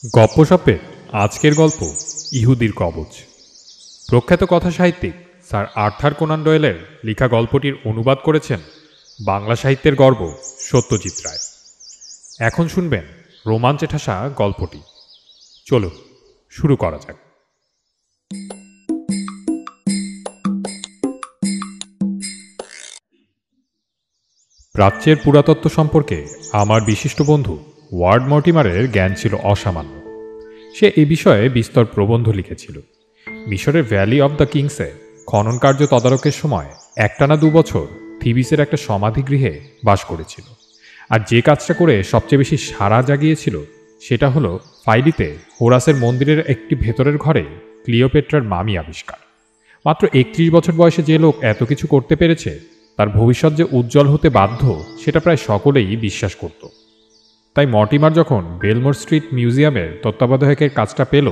গপ্পসপ্পে আজকের গল্প ইহুদির কবচ। প্রখ্যাত কথা সাহিত্যিক স্যার আর্থার কোনান ডয়েলের লেখা গল্পটির অনুবাদ করেছেন বাংলা সাহিত্যের গর্ব সত্যজিৎ রায়। এখন শুনবেন রোমাঞ্চে ঠাসা গল্পটি। চলুন শুরু করা যাক। প্রাচ্যের পুরাতত্ত্ব সম্পর্কে আমার বিশিষ্ট বন্ধু ওয়ার্ড মর্টিমারের জ্ঞান ছিল অসামান্য। সে এ বিষয়ে বিস্তর প্রবন্ধ লিখেছিল। মিশরের ভ্যালি অব দ্য কিংসে খনন কার্য তদারকের সময় একটানা 2 বছর থিবিসের একটা সমাধিগৃহে বাস করেছিল। আর যে কাজটা করে সবচেয়ে বেশি সাড়া জাগিয়েছিল সেটা হলো ফাইলিতে হোরাসের মন্দিরের একটি ভেতরের ঘরে ক্লিওপেট্রার মামি আবিষ্কার। মাত্র 31 বছর বয়সে যে লোক এত কিছু করতে পেরেছে তার ভবিষ্যৎ যে উজ্জ্বল হতে বাধ্য সেটা প্রায় সকলেই বিশ্বাস করত। তাই মর্টিমার যখন বেলমোর স্ট্রিট মিউজিয়ামের তত্ত্বাবধায়কের কাজটা পেল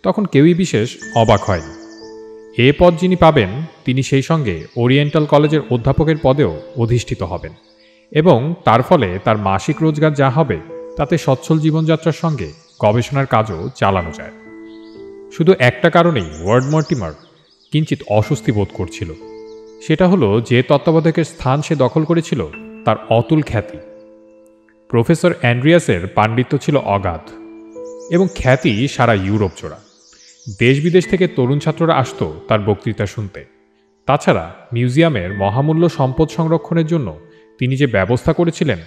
তখন কেউই বিশেষ অবাক হয়নি। এ পদ যিনি পাবেন তিনি সেই সঙ্গে ওরিয়েন্টাল কলেজের অধ্যাপকের পদেও অধিষ্ঠিত হবেন এবং তার ফলে তার মাসিক রোজগার যা হবে তাতে সচ্ছল জীবনযাত্রার সঙ্গে গবেষণার কাজও চালানো যায়। শুধু একটা কারণেই ওয়ার্ড মর্টিমার কিঞ্চিত অস্বস্তি বোধ করছিল। সেটা হলো যে তত্ত্বাবধায়কের স্থান সে দখল করেছিল তার অতুল খ্যাতি। প্রফেসর অ্যান্ড্রিয়াসের পাণ্ডিত্য ছিল অগাধ এবং খ্যাতি সারা ইউরোপ জোড়া। দেশ বিদেশ থেকে তরুণ ছাত্ররা আসত তার বক্তৃতা শুনতে। তাছাড়া মিউজিয়ামের মহামূল্য সম্পদ সংরক্ষণের জন্য তিনি যে ব্যবস্থা করেছিলেন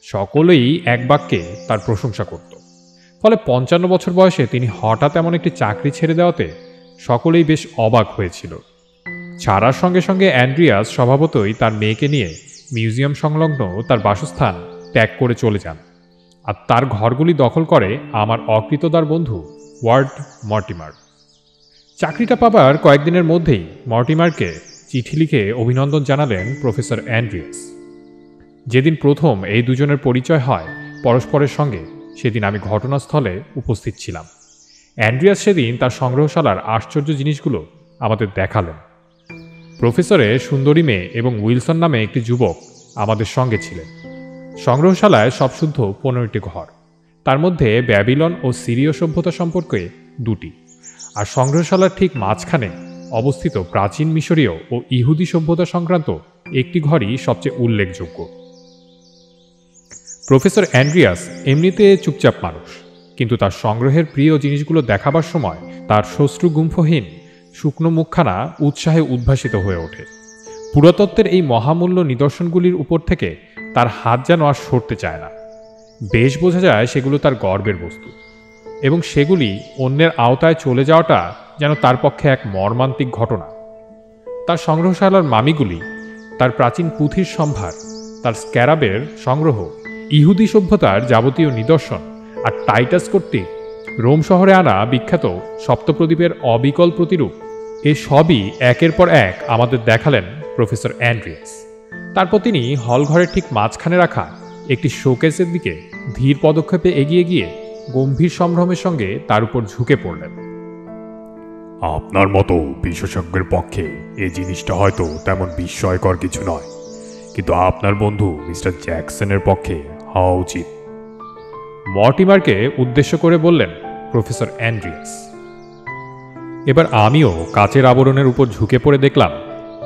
সকলেই এক বাক্যে তার প্রশংসা করত। ফলে 55 বছর বয়সে তিনি হঠাৎ এমন একটি চাকরি ছেড়ে দেওয়াতে সকলেই বেশ অবাক হয়েছিল। ছাড়ার সঙ্গে সঙ্গে অ্যান্ড্রিয়াস স্বভাবতই তার মেয়েকে নিয়ে মিউজিয়াম সংলগ্ন তার বাসস্থান ত্যাগ করে চলে যান, আর তার ঘরগুলি দখল করে আমার অকৃতদার বন্ধু ওয়ার্ড মর্টিমার। চাকরিটা পাবার কয়েকদিনের মধ্যেই মর্টিমারকে চিঠি লিখে অভিনন্দন জানালেন প্রফেসর অ্যান্ড্রিয়াস। যেদিন প্রথম এই দুজনের পরিচয় হয় পরস্পরের সঙ্গে সেদিন আমি ঘটনাস্থলে উপস্থিত ছিলাম। অ্যান্ড্রিয়াস সেদিন তার সংগ্রহশালার আশ্চর্য জিনিসগুলো আমাদের দেখালেন। প্রফেসরের সুন্দরী মেয়ে এবং উইলসন নামে একটি যুবক আমাদের সঙ্গে ছিলেন। সংগ্রহশালায় সবশুদ্ধ 15টি ঘর, তার মধ্যে ব্যাবিলন ও সিরীয় সভ্যতা সম্পর্কে 2টি, আর সংগ্রহশালার ঠিক মাঝখানে অবস্থিত প্রাচীন মিশরীয় ও ইহুদি সভ্যতা সংক্রান্ত একটি ঘরই সবচেয়ে উল্লেখযোগ্য। প্রফেসর অ্যান্ড্রিয়াস এমনিতে চুপচাপ মানুষ, কিন্তু তার সংগ্রহের প্রিয় জিনিসগুলো দেখাবার সময় তার শ্বশ্রুগুম্ফহীন শুকনো মুখখানা উৎসাহে উদ্ভাসিত হয়ে ওঠে। পুরাতত্ত্বের এই মহামূল্য নিদর্শনগুলির উপর থেকে তার হাত যেন আর সরতে চায় না। বেশ বোঝা যায় সেগুলো তার গর্বের বস্তু এবং সেগুলি অন্যের আওতায় চলে যাওয়াটা যেন তার পক্ষে এক মর্মান্তিক ঘটনা। তার সংগ্রহশালার মামিগুলি, তার প্রাচীন পুঁথির সম্ভার, তার স্ক্যারাবের সংগ্রহ, ইহুদি সভ্যতার যাবতীয় নিদর্শন আর টাইটাস কর্তৃক রোম শহরে আনা বিখ্যাত সপ্তপ্রদীপের অবিকল প্রতিরূপ, এ সবই একের পর এক আমাদের দেখালেন প্রফেসর অ্যান্ড্রিয়াস। তারপর তিনি হলঘরের ঠিক মাঝখানে রাখা একটি শোকেসের দিকে ধীর পদক্ষেপে এগিয়ে গিয়ে গম্ভীর সম্ভ্রমের সঙ্গে তার উপর ঝুঁকে পড়লেন। আপনার মতো বিশেষজ্ঞের পক্ষে এই জিনিসটা হয়তো তেমন বিস্ময়কর কিছু নয়, কিন্তু আপনার বন্ধু মিস্টার জ্যাকসনের পক্ষে হওয়া উচিত। মর্টিমারকে উদ্দেশ্য করে বললেন প্রফেসর অ্যান্ড্রিয়াস। এবার আমিও কাচের আবরণের উপর ঝুঁকে পড়ে দেখলাম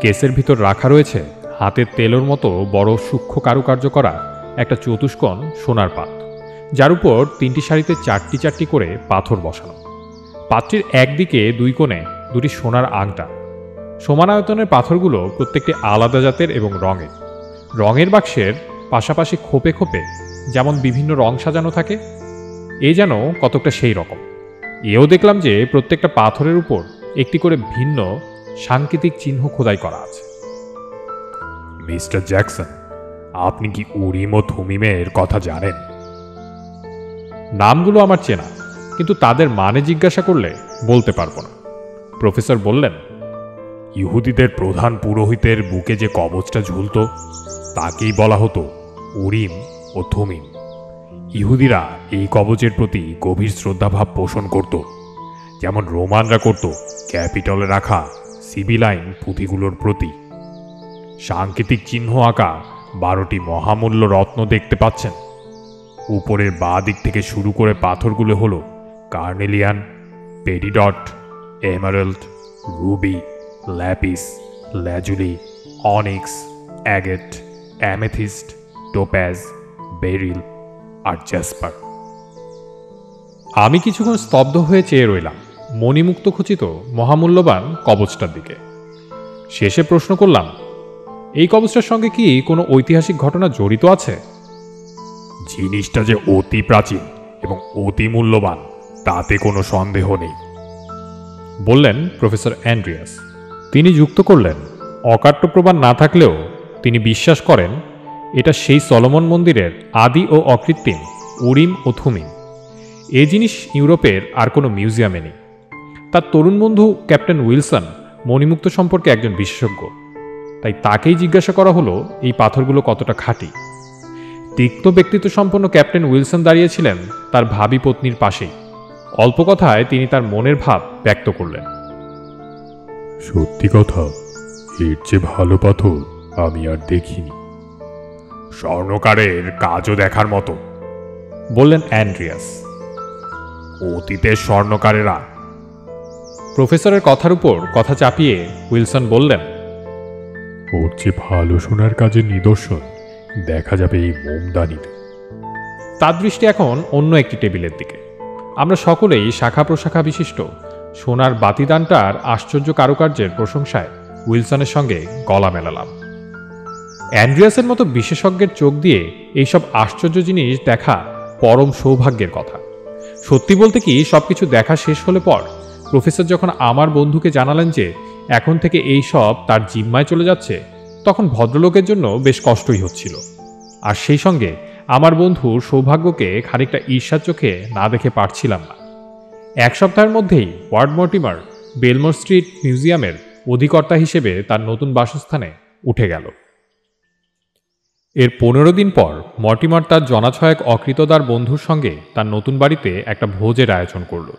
কেসের ভিতর রাখা রয়েছে হাতের তেলোর মতো বড় সূক্ষ্ম কারুকার্য করা একটা চতুষ্কোণ সোনার পাত, যার উপর 3টি সারিতে 4টি 4টি করে পাথর বসানো। পাত্রের একদিকে 2 কোণে 2টি সোনার আংটা। সমান আয়তনের পাথরগুলো প্রত্যেকটি আলাদা জাতের এবং রঙের বাক্সের পাশাপাশি খোপে খোপে যেমন বিভিন্ন রং সাজানো থাকে, এ যেন কতকটা সেই রকম। এও দেখলাম যে প্রত্যেকটা পাথরের উপর একটি করে ভিন্ন সাংকেতিক চিহ্ন খোদাই করা আছে। মিস্টার জ্যাকসন, আপনি কি উরিম ও থুমিমের কথা জানেন? নামগুলো আমার চেনা, কিন্তু তাদের মানে জিজ্ঞাসা করলে বলতে পারবো না। প্রফেসর বললেন, ইহুদিদের প্রধান পুরোহিতের বুকে যে কবচটা ঝুলত তাকেই বলা হতো উরিম ও থুমিম। ইহুদিরা এই কবচের প্রতি গভীর শ্রদ্ধাভাব পোষণ করত, যেমন রোমানরা করত ক্যাপিটলে রাখা সিবিলাইন পুঁথিগুলোর প্রতি। সাংকেতিক চিহ্ন আঁকা 12টি মহামূল্য রত্ন দেখতে পাচ্ছেন। উপরের বাঁ দিক থেকে শুরু করে পাথরগুলো হলো carnelian, peridot, emerald, ruby, lapis, lazuli, onyx, agate, amethyst, topaz, beryl আর জ্যাসপার। আমি কিছুক্ষণ স্তব্ধ হয়ে চেয়ে রইলাম মণিমুক্ত খচিত মহামূল্যবান কবচটার দিকে। শেষে প্রশ্ন করলাম, এই কবচটার সঙ্গে কি কোনো ঐতিহাসিক ঘটনা জড়িত আছে? জিনিসটা যে অতি প্রাচীন এবং অতি মূল্যবান তাতে কোনো সন্দেহ নেই, বললেন প্রফেসর অ্যান্ড্রিয়াস। তিনি যুক্ত করলেন, অকাট্য প্রমাণ না থাকলেও তিনি বিশ্বাস করেন এটা সেই সলোমন মন্দিরের আদি ও অকৃত্রিম উরিম ও থুমিম। এই জিনিস ইউরোপের আর কোনো মিউজিয়ামে নেই। তার তরুণ বন্ধু ক্যাপ্টেন উইলসন মণিমুক্ত সম্পর্কে একজন বিশেষজ্ঞ, তাই তাকেই জিজ্ঞাসা করা হলো এই পাথরগুলো কতটা খাঁটি। তিক্ত ব্যক্তিত্ব সম্পন্ন ক্যাপ্টেন উইলসন দাঁড়িয়েছিলেন তার ভাবী পত্নীর পাশেই। অল্প কথায় তিনি তার মনের ভাব ব্যক্ত করলেন। সত্যি কথা, এর চেয়ে ভালো পাথর আমি আর দেখিনি। স্বর্ণকারের কাজও দেখার মতো, বললেন অ্যান্ড্রিয়াস। অতীতের স্বর্ণকারেরা। প্রফেসরের কথার উপর কথা চাপিয়ে উইলসন বললেন, ওর চেয়ে ভালো সোনার কাজের নিদর্শন দেখা যাবে এই মোমদানিতে। তার দৃষ্টি এখন অন্য একটি টেবিলের দিকে। আমরা সকলেই শাখা প্রশাখা বিশিষ্ট সোনার বাতিদানটার আশ্চর্য কারুকার্যের প্রশংসায় উইলসনের সঙ্গে গলা মেলালাম। অ্যান্ড্রিয়াসের মতো বিশেষজ্ঞের চোখ দিয়ে এইসব আশ্চর্য জিনিস দেখা পরম সৌভাগ্যের কথা। সত্যি বলতে কি, সবকিছু দেখা শেষ হলে পর প্রফেসর যখন আমার বন্ধুকে জানালেন যে এখন থেকে এই সব তার জিম্মায় চলে যাচ্ছে, তখন ভদ্রলোকের জন্য বেশ কষ্টই হচ্ছিল। আর সেই সঙ্গে আমার বন্ধুর সৌভাগ্যকে খানিকটা ঈর্ষার চোখে না দেখে পারছিলাম না। এক সপ্তাহের মধ্যেই ওয়ার্ড মর্টিমার বেলমোর স্ট্রিট মিউজিয়ামের অধিকর্তা হিসেবে তার নতুন বাসস্থানে উঠে গেল। এর 15 দিন পর মর্টিমার তার জনাছয়েক অকৃতদার বন্ধুর সঙ্গে তার নতুন বাড়িতে একটা ভোজের আয়োজন করল।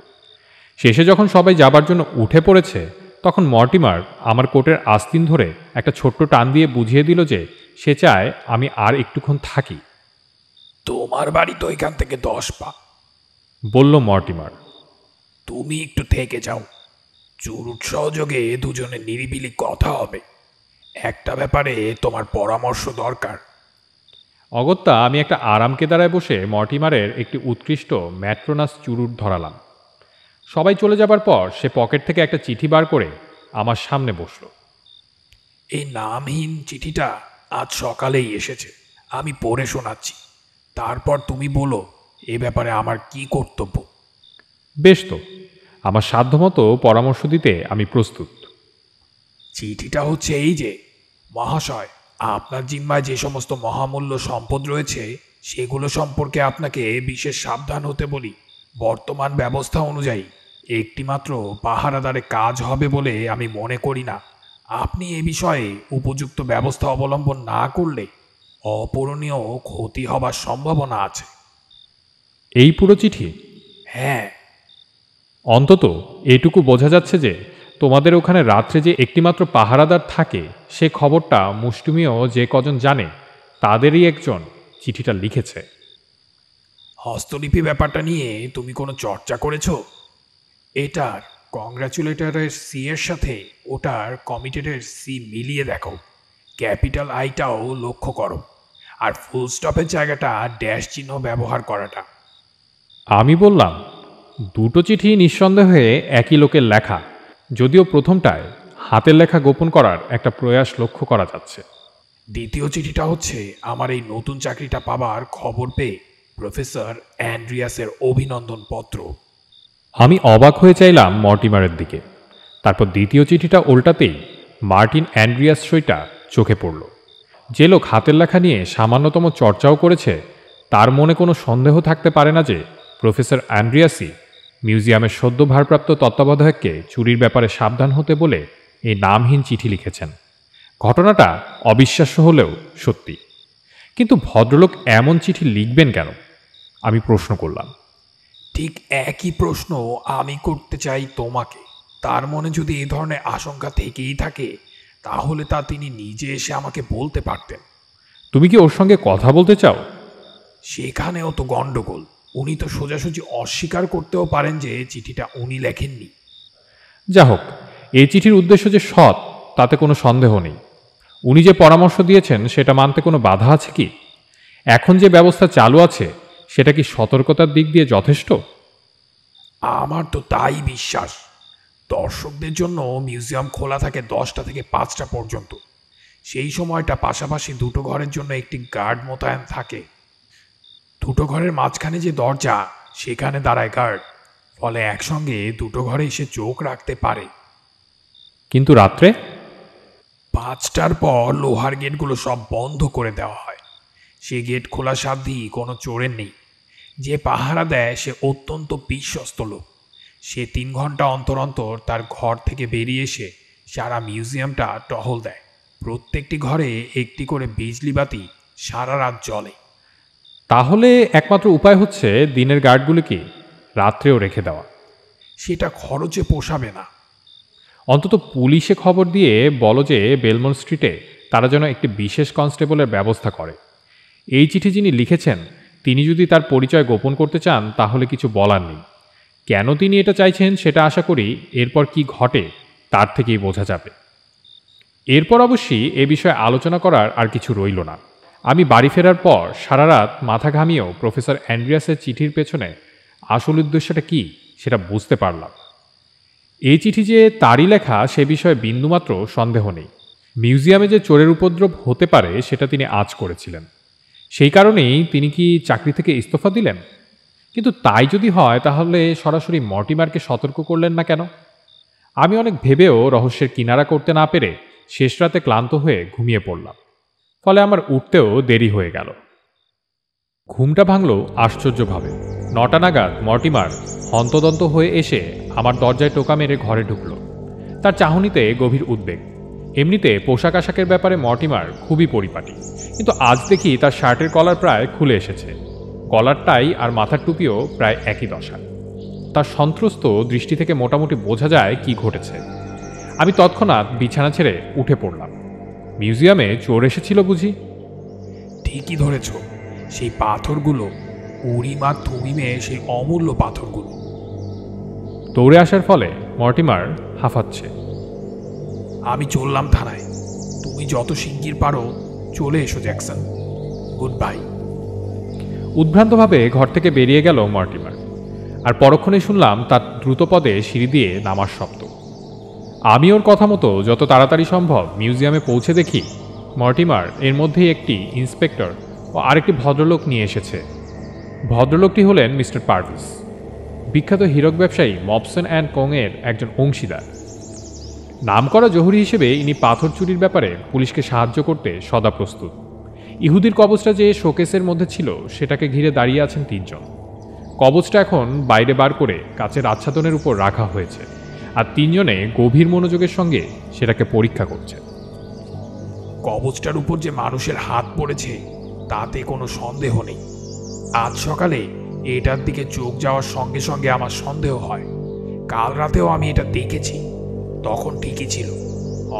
শেষে যখন সবাই যাবার জন্য উঠে পড়েছে, তখন মর্টিমার আমার কোটের আস্তিন ধরে একটা ছোট্ট টান দিয়ে বুঝিয়ে দিল যে সে চায় আমি আর একটুক্ষণ থাকি। তোমার বাড়ি তো এখান থেকে 10 পা, বলল মর্টিমার। তুমি একটু থেকে যাও, চুরুট সহযোগে দুজনে নিরিবিলি কথা হবে। একটা ব্যাপারে তোমার পরামর্শ দরকার। অগত্যা আমি একটা আরাম কেদারায় বসে মর্টিমারের একটি উৎকৃষ্ট ম্যাট্রোনাস চুরুট ধরালাম। সবাই চলে যাবার পর সে পকেট থেকে একটা চিঠি বার করে আমার সামনে বসল। এই নামহীন চিঠিটা আজ সকালেই এসেছে, আমি পড়ে শোনাচ্ছি। তারপর তুমি বলো এ ব্যাপারে আমার কি কর্তব্য। বেশ, তো আমার সাধ্যমতো পরামর্শ দিতে আমি প্রস্তুত। চিঠিটা হচ্ছে এই যে, মহাশয়, আপনার জিম্মায় যে সমস্ত মহামূল্য সম্পদ রয়েছে সেগুলো সম্পর্কে আপনাকে বিশেষ সাবধান হতে বলি। বর্তমান ব্যবস্থা অনুযায়ী একটিমাত্র পাহারাদারে কাজ হবে বলে আমি মনে করি না। আপনি এ বিষয়ে উপযুক্ত ব্যবস্থা অবলম্বন না করলে অপূরণীয় ক্ষতি হবার সম্ভাবনা আছে। এই পুরো চিঠি? হ্যাঁ। অন্তত এটুকু বোঝা যাচ্ছে যে তোমাদের ওখানে রাত্রে যে একটিমাত্র পাহারাদার থাকে সে খবরটা মুষ্টিমেয় যে কজন জানে তাদেরই একজন চিঠিটা লিখেছে। হস্তলিপি ব্যাপারটা নিয়ে তুমি কোনো চর্চা করেছো? এটার কংগ্রাচুলেটরের সি এর সাথে ওটার কমিটেডের সি মিলিয়ে দেখো। ক্যাপিটাল আইটাও লক্ষ্য করো, আর ফুল স্টপের জায়গাটা ড্যাশ চিহ্ন ব্যবহার করাটা। আমি বললাম, দুটো চিঠি নিঃসন্দেহে একই লোকের লেখা, যদিও প্রথমটায় হাতের লেখা গোপন করার একটা প্রয়াস লক্ষ্য করা যাচ্ছে। দ্বিতীয় চিঠিটা হচ্ছে আমার এই নতুন চাকরিটা পাবার খবর পেয়ে প্রফেসর অ্যান্ড্রিয়াসের অভিনন্দন পত্র। আমি অবাক হয়ে চাইলাম মর্টিমারের দিকে। তারপর দ্বিতীয় চিঠিটা উল্টাতেই মার্টিন অ্যান্ড্রিয়াস সইটা চোখে পড়ল। যে লোক হাতের লেখা নিয়ে সামান্যতম চর্চাও করেছে তার মনে কোনো সন্দেহ থাকতে পারে না যে প্রফেসর অ্যান্ড্রিয়াসই মিউজিয়ামের সদ্য ভারপ্রাপ্ত তত্ত্বাবধায়ককে চুরির ব্যাপারে সাবধান হতে বলে এই নামহীন চিঠি লিখেছেন। ঘটনাটা অবিশ্বাস্য হলেও সত্যি। কিন্তু ভদ্রলোক এমন চিঠি লিখবেন কেন, আমি প্রশ্ন করলাম। ঠিক একই প্রশ্ন আমি করতে চাই তোমাকে। তার মনে যদি এ ধরনের আশঙ্কা থেকেই থাকে তাহলে তা তিনি নিজে এসে আমাকে বলতে পারতেন। তুমি কি ওর সঙ্গে কথা বলতে চাও? সেখানেও তো গণ্ডগোল। উনি তো সোজাসুজি অস্বীকার করতেও পারেন যে চিঠিটা উনি লেখেননি। যা হোক, এই চিঠির উদ্দেশ্য যে সৎ তাতে কোনো সন্দেহ নেই। উনি যে পরামর্শ দিয়েছেন সেটা মানতে কোনো বাধা আছে কি? এখন যে ব্যবস্থা চালু আছে সেটা কি সতর্কতার দিক দিয়ে যথেষ্ট? আমার তো তাই বিশ্বাস। দর্শকদের জন্য মিউজিয়াম খোলা থাকে 10টা থেকে 5টা পর্যন্ত। সেই সময়টা পাশাপাশি দুটো ঘরের জন্য একটি গার্ড মোতায়েন থাকে। দুটো ঘরের মাঝখানে যে দরজা, সেখানে দাঁড়ায় গার্ড। ফলে একসঙ্গে দুটো ঘরে এসে চোখ রাখতে পারে। কিন্তু রাত্রে? 5টার পর লোহার গেটগুলো সব বন্ধ করে দেওয়া হয়। সে গেট খোলা সাধ্যি কোনো চোরের নেই। যে পাহারা দেয় সে অত্যন্ত বিশ্বস্ত লোক। সে 3 ঘন্টা অন্তর অন্তর তার ঘর থেকে বেরিয়ে এসে সারা মিউজিয়ামটা টহল দেয়। প্রত্যেকটি ঘরে একটি করে বিজলি বাতি সারা রাত জ্বলে। তাহলে একমাত্র উপায় হচ্ছে দিনের গার্ডগুলিকে রাত্রেও রেখে দেওয়া। সেটা খরচে পোষাবে না। অন্তত পুলিশে খবর দিয়ে বলো যে বেলমোর স্ট্রিটে তারা যেন একটি বিশেষ কনস্টেবলের ব্যবস্থা করে। এই চিঠি যিনি লিখেছেন তিনি যদি তার পরিচয় গোপন করতে চান তাহলে কিছু বলার নেই। কেন তিনি এটা চাইছেন সেটা আশা করি এরপর কি ঘটে তার থেকেই বোঝা যাবে। এরপর অবশ্যই এ বিষয়ে আলোচনা করার আর কিছু রইল না। আমি বাড়ি ফেরার পর সারা রাত মাথা ঘামিয়েও প্রফেসর অ্যান্ড্রিয়াসের চিঠির পেছনে আসল উদ্দেশ্যটা কি সেটা বুঝতে পারলাম। এই চিঠি যে তারই লেখা সে বিষয়ে বিন্দুমাত্র সন্দেহ নেই। মিউজিয়ামে যে চোরের উপদ্রব হতে পারে সেটা তিনি আঁচ করেছিলেন। সেই কারণেই তিনি কি চাকরি থেকে ইস্তফা দিলেন? কিন্তু তাই যদি হয় তাহলে সরাসরি মর্টিমারকে সতর্ক করলেন না কেন? আমি অনেক ভেবেও রহস্যের কিনারা করতে না পেরে শেষ রাতে ক্লান্ত হয়ে ঘুমিয়ে পড়লাম। ফলে আমার উঠতেও দেরি হয়ে গেল। ঘুমটা ভাঙল আশ্চর্যভাবে। 9টা নাগাদ মর্টিমার হন্তদন্ত হয়ে এসে আমার দরজায় টোকা মেরে ঘরে ঢুকল। তার চাহনিতে গভীর উদ্বেগ। এমনিতে পোশাক আশাকের ব্যাপারে মর্টিমার খুবই পরিপাটি, কিন্তু আজ দেখি তার শার্টের কলার প্রায় খুলে এসেছে। কলারটাই আর মাথার টুপিও প্রায় একই দশা। তার সন্ত্রস্ত দৃষ্টি থেকে মোটামুটি বোঝা যায় কি ঘটেছে। আমি তৎক্ষণাৎ বিছানা ছেড়ে উঠে পড়লাম। মিউজিয়ামে চোর এসেছিল বুঝি? ঠিকই ধরেছ, সেই পাথরগুলো, উরিম আর তুমিমে সেই অমূল্য পাথরগুলো। দৌড়ে আসার ফলে মর্টিমার হাঁফাচ্ছে। আমি চললাম থানায়। তুমি যত শিগগির পারো চলে এসো জ্যাকসন। Good bye. উদ্ভ্রান্তভাবে ঘর থেকে বেরিয়ে গেল মর্টিমার। আর পরক্ষণে শুনলাম তার দ্রুতপদে সিঁড়ি দিয়ে নামার শব্দ। আমি ওর কথা মতো যত তাড়াতাড়ি সম্ভব মিউজিয়ামে পৌঁছে দেখি মর্টিমার এর মধ্যেই একটি ইন্সপেক্টর ও আরেকটি ভদ্রলোক নিয়ে এসেছে। ভদ্রলোকটি হলেন মিস্টার পারভিস, বিখ্যাত হীরক ব্যবসায়ী মবসন অ্যান্ড কোংয়ের একজন অংশীদার। নামকরা জহুরি হিসেবে ইনি পাথর চুরির ব্যাপারে পুলিশকে সাহায্য করতে সদা প্রস্তুত। ইহুদির কবচটা যে শোকেসের মধ্যে ছিল সেটাকে ঘিরে দাঁড়িয়ে আছেন 3 জন। কবচটা এখন বাইরে বার করে কাচের আচ্ছাদনের উপর রাখা হয়েছে, আর 3 জনে গভীর মনোযোগের সঙ্গে সেটাকে পরীক্ষা করছে। কবচটার উপর যে মানুষের হাত পড়েছে তাতে কোনো সন্দেহ নেই। আজ সকালে এটার দিকে চোখ যাওয়ার সঙ্গে সঙ্গে আমার সন্দেহ হয়। কাল রাতেও আমি এটা দেখেছি, তখন ঠিকই ছিল।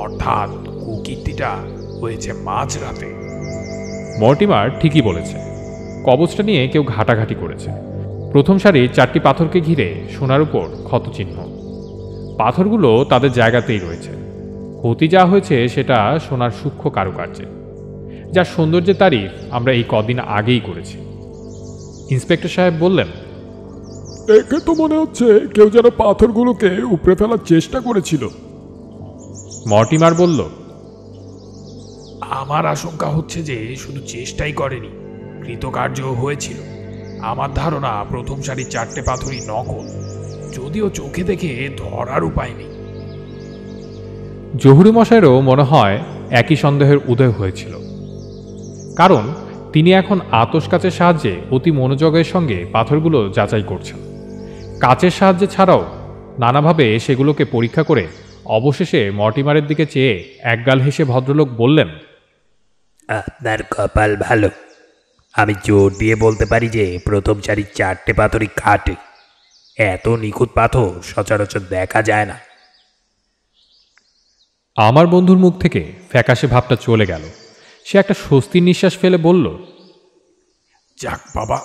অর্থাৎ কুকীর্তিটা হয়েছে মাঝরাতে। মর্টিমার ঠিকই বলেছে। কবচটা নিয়ে কেউ ঘাটাঘাটি করেছে। প্রথম সারির 4টি পাথরকে ঘিরে সোনার উপর ক্ষতচিহ্ন। পাথরগুলো তাদের জায়গাতেই রয়েছে। ক্ষতি যা হয়েছে সেটা সোনার সূক্ষ্ম কারুকার্যে, যার সৌন্দর্যের তারিফ আমরা এই কদিন আগেই করেছি। ইন্সপেক্টর সাহেব বললেন, দেখে তো মনে হচ্ছে কেউ যেন পাথরগুলোকে উপড়ে ফেলার চেষ্টা করেছিল। মর্টিমার বলল, আমার আশঙ্কা হচ্ছে যে শুধু চেষ্টাই করেনি, কৃতকার্য হয়েছিল। আমার ধারণা প্রথম সারির 4টে পাথরই নকল, যদিও চোখে দেখে ধরার উপায় নেই। জহুরি মশাইয়েরও মনে হয় একই সন্দেহের উদয় হয়েছিল, কারণ তিনি এখন আতশ কাচের সাহায্যে অতি মনোযোগের সঙ্গে পাথরগুলো যাচাই করছেন। কাচের সাহায্যে ছাড়াও নানাভাবে সেগুলোকে পরীক্ষা করে অবশেষে মর্টিমারের দিকে চেয়ে একগাল হেসে ভদ্রলোক বললেন, আপনার কপাল ভালো। আমি জোর দিয়ে বলতে পারি যে প্রথম সারির 4টে পাথরই কাটে। এত নিখুঁত পাথর সচরাচর দেখা যায় না। আমার বন্ধুর মুখ থেকে ফ্যাকাশে ভাবটা চলে গেল। সে একটা স্বস্তির নিঃশ্বাস ফেলে বলল, যাক বাবা,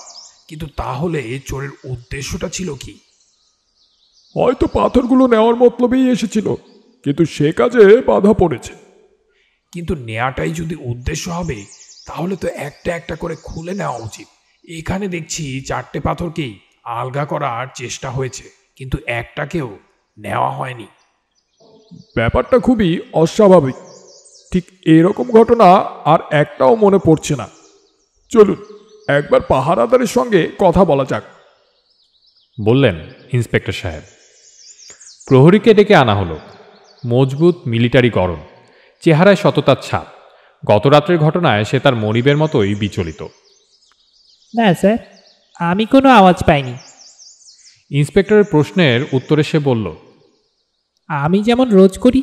কিন্তু তাহলে চোরের উদ্দেশ্যটা ছিল কি? হয়তো পাথরগুলো নেওয়ার মতলবেই এসেছিল, কিন্তু সে কাজে বাধা পড়েছে। কিন্তু নেয়াটাই যদি উদ্দেশ্য হবে, তাহলে তো একটা একটা করে খুলে নেওয়া উচিত। এখানে দেখছি 4টে পাথরকেই আলগা করার চেষ্টা হয়েছে, কিন্তু একটাকেও নেওয়া হয়নি। ব্যাপারটা খুবই অস্বাভাবিক। ঠিক এরকম ঘটনা আর একটাও মনে পড়ছে না। চলুন একবার পাহারাদারের সঙ্গে কথা বলা যাক, বললেন ইন্সপেক্টর সাহেব। প্রহরীকে ডেকে আনা হলো। মজবুত মিলিটারি গড়ন, চেহারায় সততার ছাপ। গতরাত্রের ঘটনায় সে তার মনিবের মতোই বিচলিত। না স্যার, আমি কোনো আওয়াজ পাইনি। ইন্সপেক্টরের প্রশ্নের উত্তরে সে বলল, আমি যেমন রোজ করি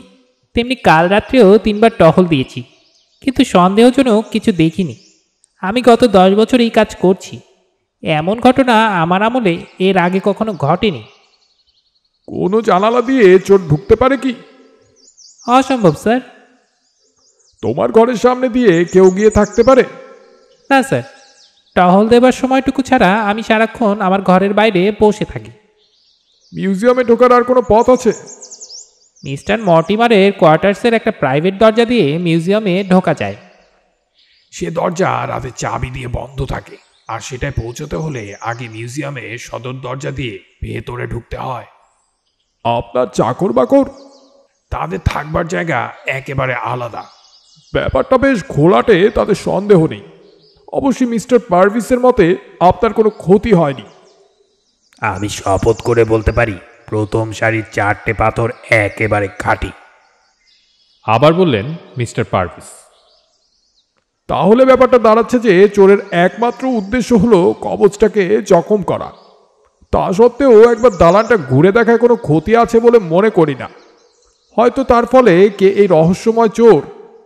তেমনি কাল রাত্রেও 3বার টহল দিয়েছি, কিন্তু সন্দেহজনক কিছু দেখিনি। আমি গত 10 বছর এই কাজ করছি। এমন ঘটনা আমার আমলে এর আগে কখনো ঘটেনি। কোনো জানালা দিয়ে চোর ঢুকতে পারে কি? অসম্ভব স্যার। তোমার ঘরের সামনে দিয়ে কেউ গিয়ে থাকতে পারে? না স্যার, টহল দেবার সময়টুকু ছাড়া আমি সারাক্ষণ আমার ঘরের বাইরে বসে থাকি। মিউজিয়ামে ঢোকার আর কোনো পথ আছে? মিস্টার মর্টিমারের কোয়ার্টার্সের একটা প্রাইভেট দরজা দিয়ে মিউজিয়ামে ঢোকা যায়। সে দরজা রাতে চাবি দিয়ে বন্ধ থাকে, আর সেটায় পৌঁছতে হলে আগে মিউজিয়ামে সদর দরজা দিয়ে ভেতরে ঢুকতে হয়। আপনার চাকর বাকর? তাদের থাকবার জায়গা একেবারে আলাদা। ব্যাপারটা বেশ ঘোলাটে, তাতে সন্দেহ নেই। অবশ্যই মিস্টার পারভিসের মতে আপনার কোনো ক্ষতি হয়নি। আমি শপথ করে বলতে পারি প্রথম সারির 4টে পাথর একেবারে খাঁটি। আবার বললেন মিস্টার পারভিস। তাহলে ব্যাপারটা দাঁড়াচ্ছে যে চোরের একমাত্র উদ্দেশ্য হলো কবচটাকে জখম করা। তা সত্ত্বেও একবার দালানটা ঘুরে দেখায় কোনো ক্ষতি আছে বলে মনে করি না। হয়তো তার ফলে কে এই রহস্যময় চোর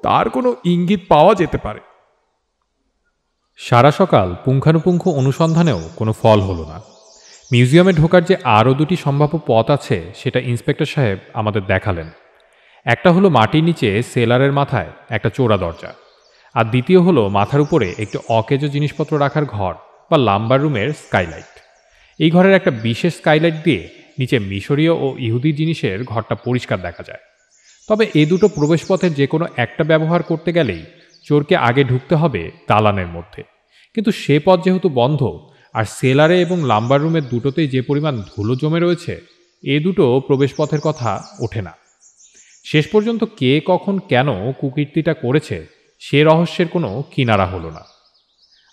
তার কোনো ইঙ্গিত পাওয়া যেতে পারে। সারা সকাল পুঙ্খানুপুঙ্খ অনুসন্ধানেও কোনো ফল হলো না। মিউজিয়ামে ঢোকার যে আরও 2টি সম্ভাব্য পথ আছে সেটা ইন্সপেক্টর সাহেব আমাদের দেখালেন। একটা হলো মাটির নিচে সেলারের মাথায় একটা চোরা দরজা, আর দ্বিতীয় হলো মাথার উপরে একটি অকেজো জিনিসপত্র রাখার ঘর বা লাম্বার রুমের স্কাইলাইট। এই ঘরের একটা বিশেষ স্কাইলাইট দিয়ে নিচে মিশরীয় ও ইহুদি জিনিসের ঘরটা পরিষ্কার দেখা যায়। তবে এই দুটো প্রবেশপথের যে কোনো একটা ব্যবহার করতে গেলেই চোরকে আগে ঢুকতে হবে দালানের মধ্যে, কিন্তু সে পথ যেহেতু বন্ধ, আর সেলারে এবং লাম্বার রুমের দুটোতেই যে পরিমাণ ধুলো জমে রয়েছে, এ দুটো প্রবেশপথের কথা ওঠে না। শেষ পর্যন্ত কে কখন কেন কুকীর্তিটা করেছে সে রহস্যের কোনো কিনারা হলো না।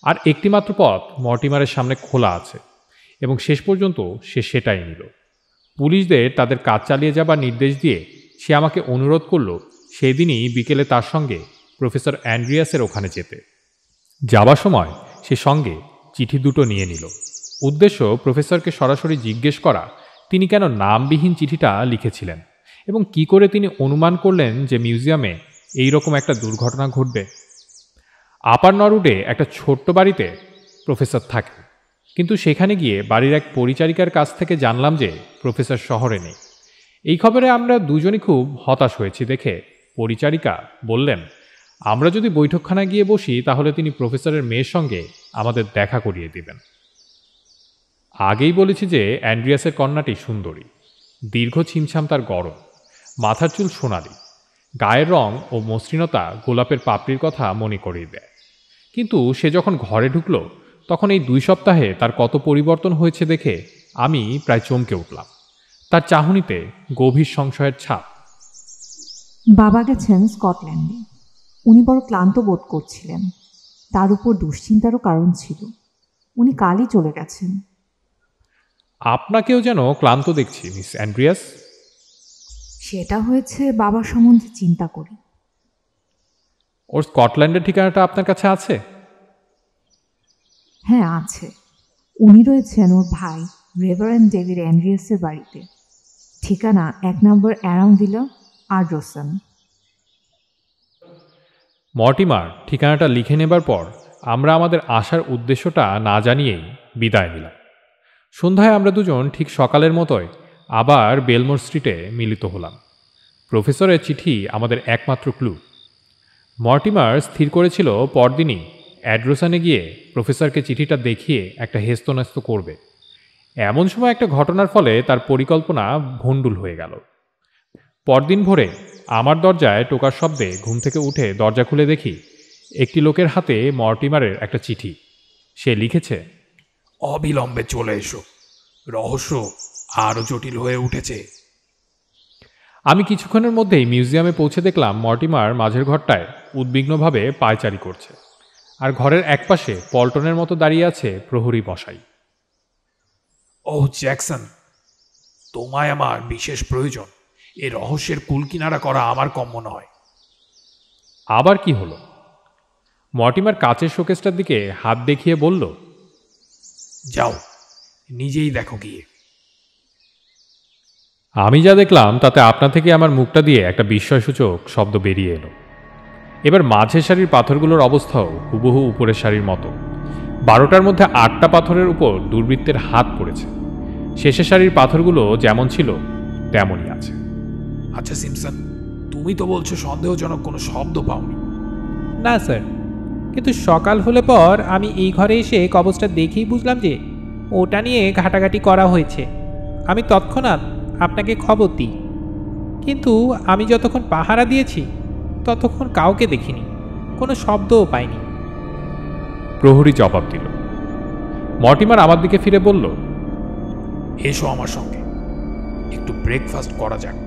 আর একটিমাত্র পথ মর্টিমারের সামনে খোলা আছে, এবং শেষ পর্যন্ত সে সেটাই নিল। পুলিশদের তাদের কাজ চালিয়ে যাবার নির্দেশ দিয়ে সে আমাকে অনুরোধ করল সেদিনই বিকেলে তার সঙ্গে প্রফেসর অ্যান্ড্রিয়াসের ওখানে যেতে। যাবার সময় সে সঙ্গে চিঠি দুটো নিয়ে নিল। উদ্দেশ্য প্রফেসরকে সরাসরি জিজ্ঞেস করা তিনি কেন নামবিহীন চিঠিটা লিখেছিলেন, এবং কি করে তিনি অনুমান করলেন যে মিউজিয়ামে এই রকম একটা দুর্ঘটনা ঘটবে। আপার নরউডে একটা ছোট্ট বাড়িতে প্রফেসর থাকেন, কিন্তু সেখানে গিয়ে বাড়ির এক পরিচারিকার কাছ থেকে জানলাম যে প্রফেসর শহরে নেই। এই খবরে আমরা দুজনই খুব হতাশ হয়েছি দেখে পরিচারিকা বললেন, আমরা যদি বৈঠকখানায় গিয়ে বসি তাহলে তিনি প্রফেসরের মেয়ের সঙ্গে আমাদের দেখা করিয়ে দিবেন। আগেই বলেছি যে অ্যান্ড্রিয়াসের কন্যাটি সুন্দরী, দীর্ঘ ছিমছাম তার গড়ন, মাথার চুল সোনালি, গায়ের রং ও মসৃণতা গোলাপের পাপড়ির কথা মনে করিয়ে দেয়। কিন্তু সে যখন ঘরে ঢুকল তখন এই 2 সপ্তাহে তার কত পরিবর্তন হয়েছে দেখে আমি প্রায় চমকে উঠলাম। তার চাহনিতে গভীর সংশয়ের ছাপ। বাবা গেছেন স্কটল্যান্ডে। উনি বড় ক্লান্ত বোধ করছিলেন। তার উপর দুশ্চিন্তারও কারণ ছিল। উনি কালই চলে গেছেন। আপনাকেও যেন ক্লান্ত দেখছি মিস অ্যান্ড্রিয়াস। সেটা হয়েছে বাবার সম্বন্ধে চিন্তা করি। ওর স্কটল্যান্ডের ঠিকানাটা আপনার কাছে আছে? হ্যাঁ আছে। উনি রয়েছেন ওর ভাই রেভারেন্ড ডেভিড অ্যান্ড্রিয়াসের বাড়িতে। ঠিকানা 1 নম্বর অ্যারাউন্ডিলা আর রোসন। মর্টিমার ঠিকানাটা লিখে নেবার পর আমরা আমাদের আসার উদ্দেশ্যটা না জানিয়েই বিদায় নিলাম। সন্ধ্যায় আমরা দুজন ঠিক সকালের মতোই আবার বেলমোর স্ট্রিটে মিলিত হলাম। প্রফেসরের চিঠি আমাদের একমাত্র ক্লু। মর্টিমার স্থির করেছিল পরদিনই অ্যাড্রোসানে গিয়ে প্রফেসরকে চিঠিটা দেখিয়ে একটা হেস্তনেস্ত করবে। এমন সময় একটা ঘটনার ফলে তার পরিকল্পনা ভণ্ডুল হয়ে গেল। পরদিন ভোরে আমার দরজায় টোকার শব্দে ঘুম থেকে উঠে দরজা খুলে দেখি একটি লোকের হাতে মর্টিমারের একটা চিঠি। সে লিখেছে, অবিলম্বে চলে এসো, রহস্য আরও জটিল হয়ে উঠেছে। আমি কিছুক্ষণের মধ্যেই মিউজিয়ামে পৌঁছে দেখলাম মর্টিমার মাঝের ঘরটায় উদ্বিগ্নভাবে পায়চারি করছে, আর ঘরের একপাশে পল্টনের মতো দাঁড়িয়ে আছে প্রহরী মশাই। ওহ জ্যাকসন, তোমায় আমার বিশেষ প্রয়োজন। এ রহস্যের কুলকিনারা করা আমার কম্য নয়। আবার কি হলো? মর্টিমার কাচের শোকেসটার দিকে হাত দেখিয়ে বলল, যাও, নিজেই দেখো গিয়ে। আমি যা দেখলাম তাতে আপনা থেকে আমার মুখটা দিয়ে একটা বিস্ময়সূচক শব্দ বেরিয়ে এলো। এবার মাঝের সারির পাথরগুলোর অবস্থাও হুবহু উপরের সারির মতো। 12টার মধ্যে 8টা পাথরের উপর দুর্বৃত্তের হাত পড়েছে। শেষের সারির পাথরগুলো যেমন ছিল তেমনই আছে। আচ্ছা সিমসন, তুমি তো বলছো সন্দেহজনক কোনো শব্দ পাওনি। না স্যার, কিন্তু সকাল হলে পর আমি এই ঘরে এসে কবজটা দেখেই বুঝলাম যে ওটা নিয়ে ঘাটাঘাটি করা হয়েছে। আমি তৎক্ষণাৎ আপনাকে খবর দিই, কিন্তু আমি যতক্ষণ পাহারা দিয়েছি ততক্ষণ কাউকে দেখিনি, কোনো শব্দও পাইনি। প্রহরী জবাব দিল। মর্টিমার আমার দিকে ফিরে বলল, এসো আমার সঙ্গে, একটু ব্রেকফাস্ট করা যাক।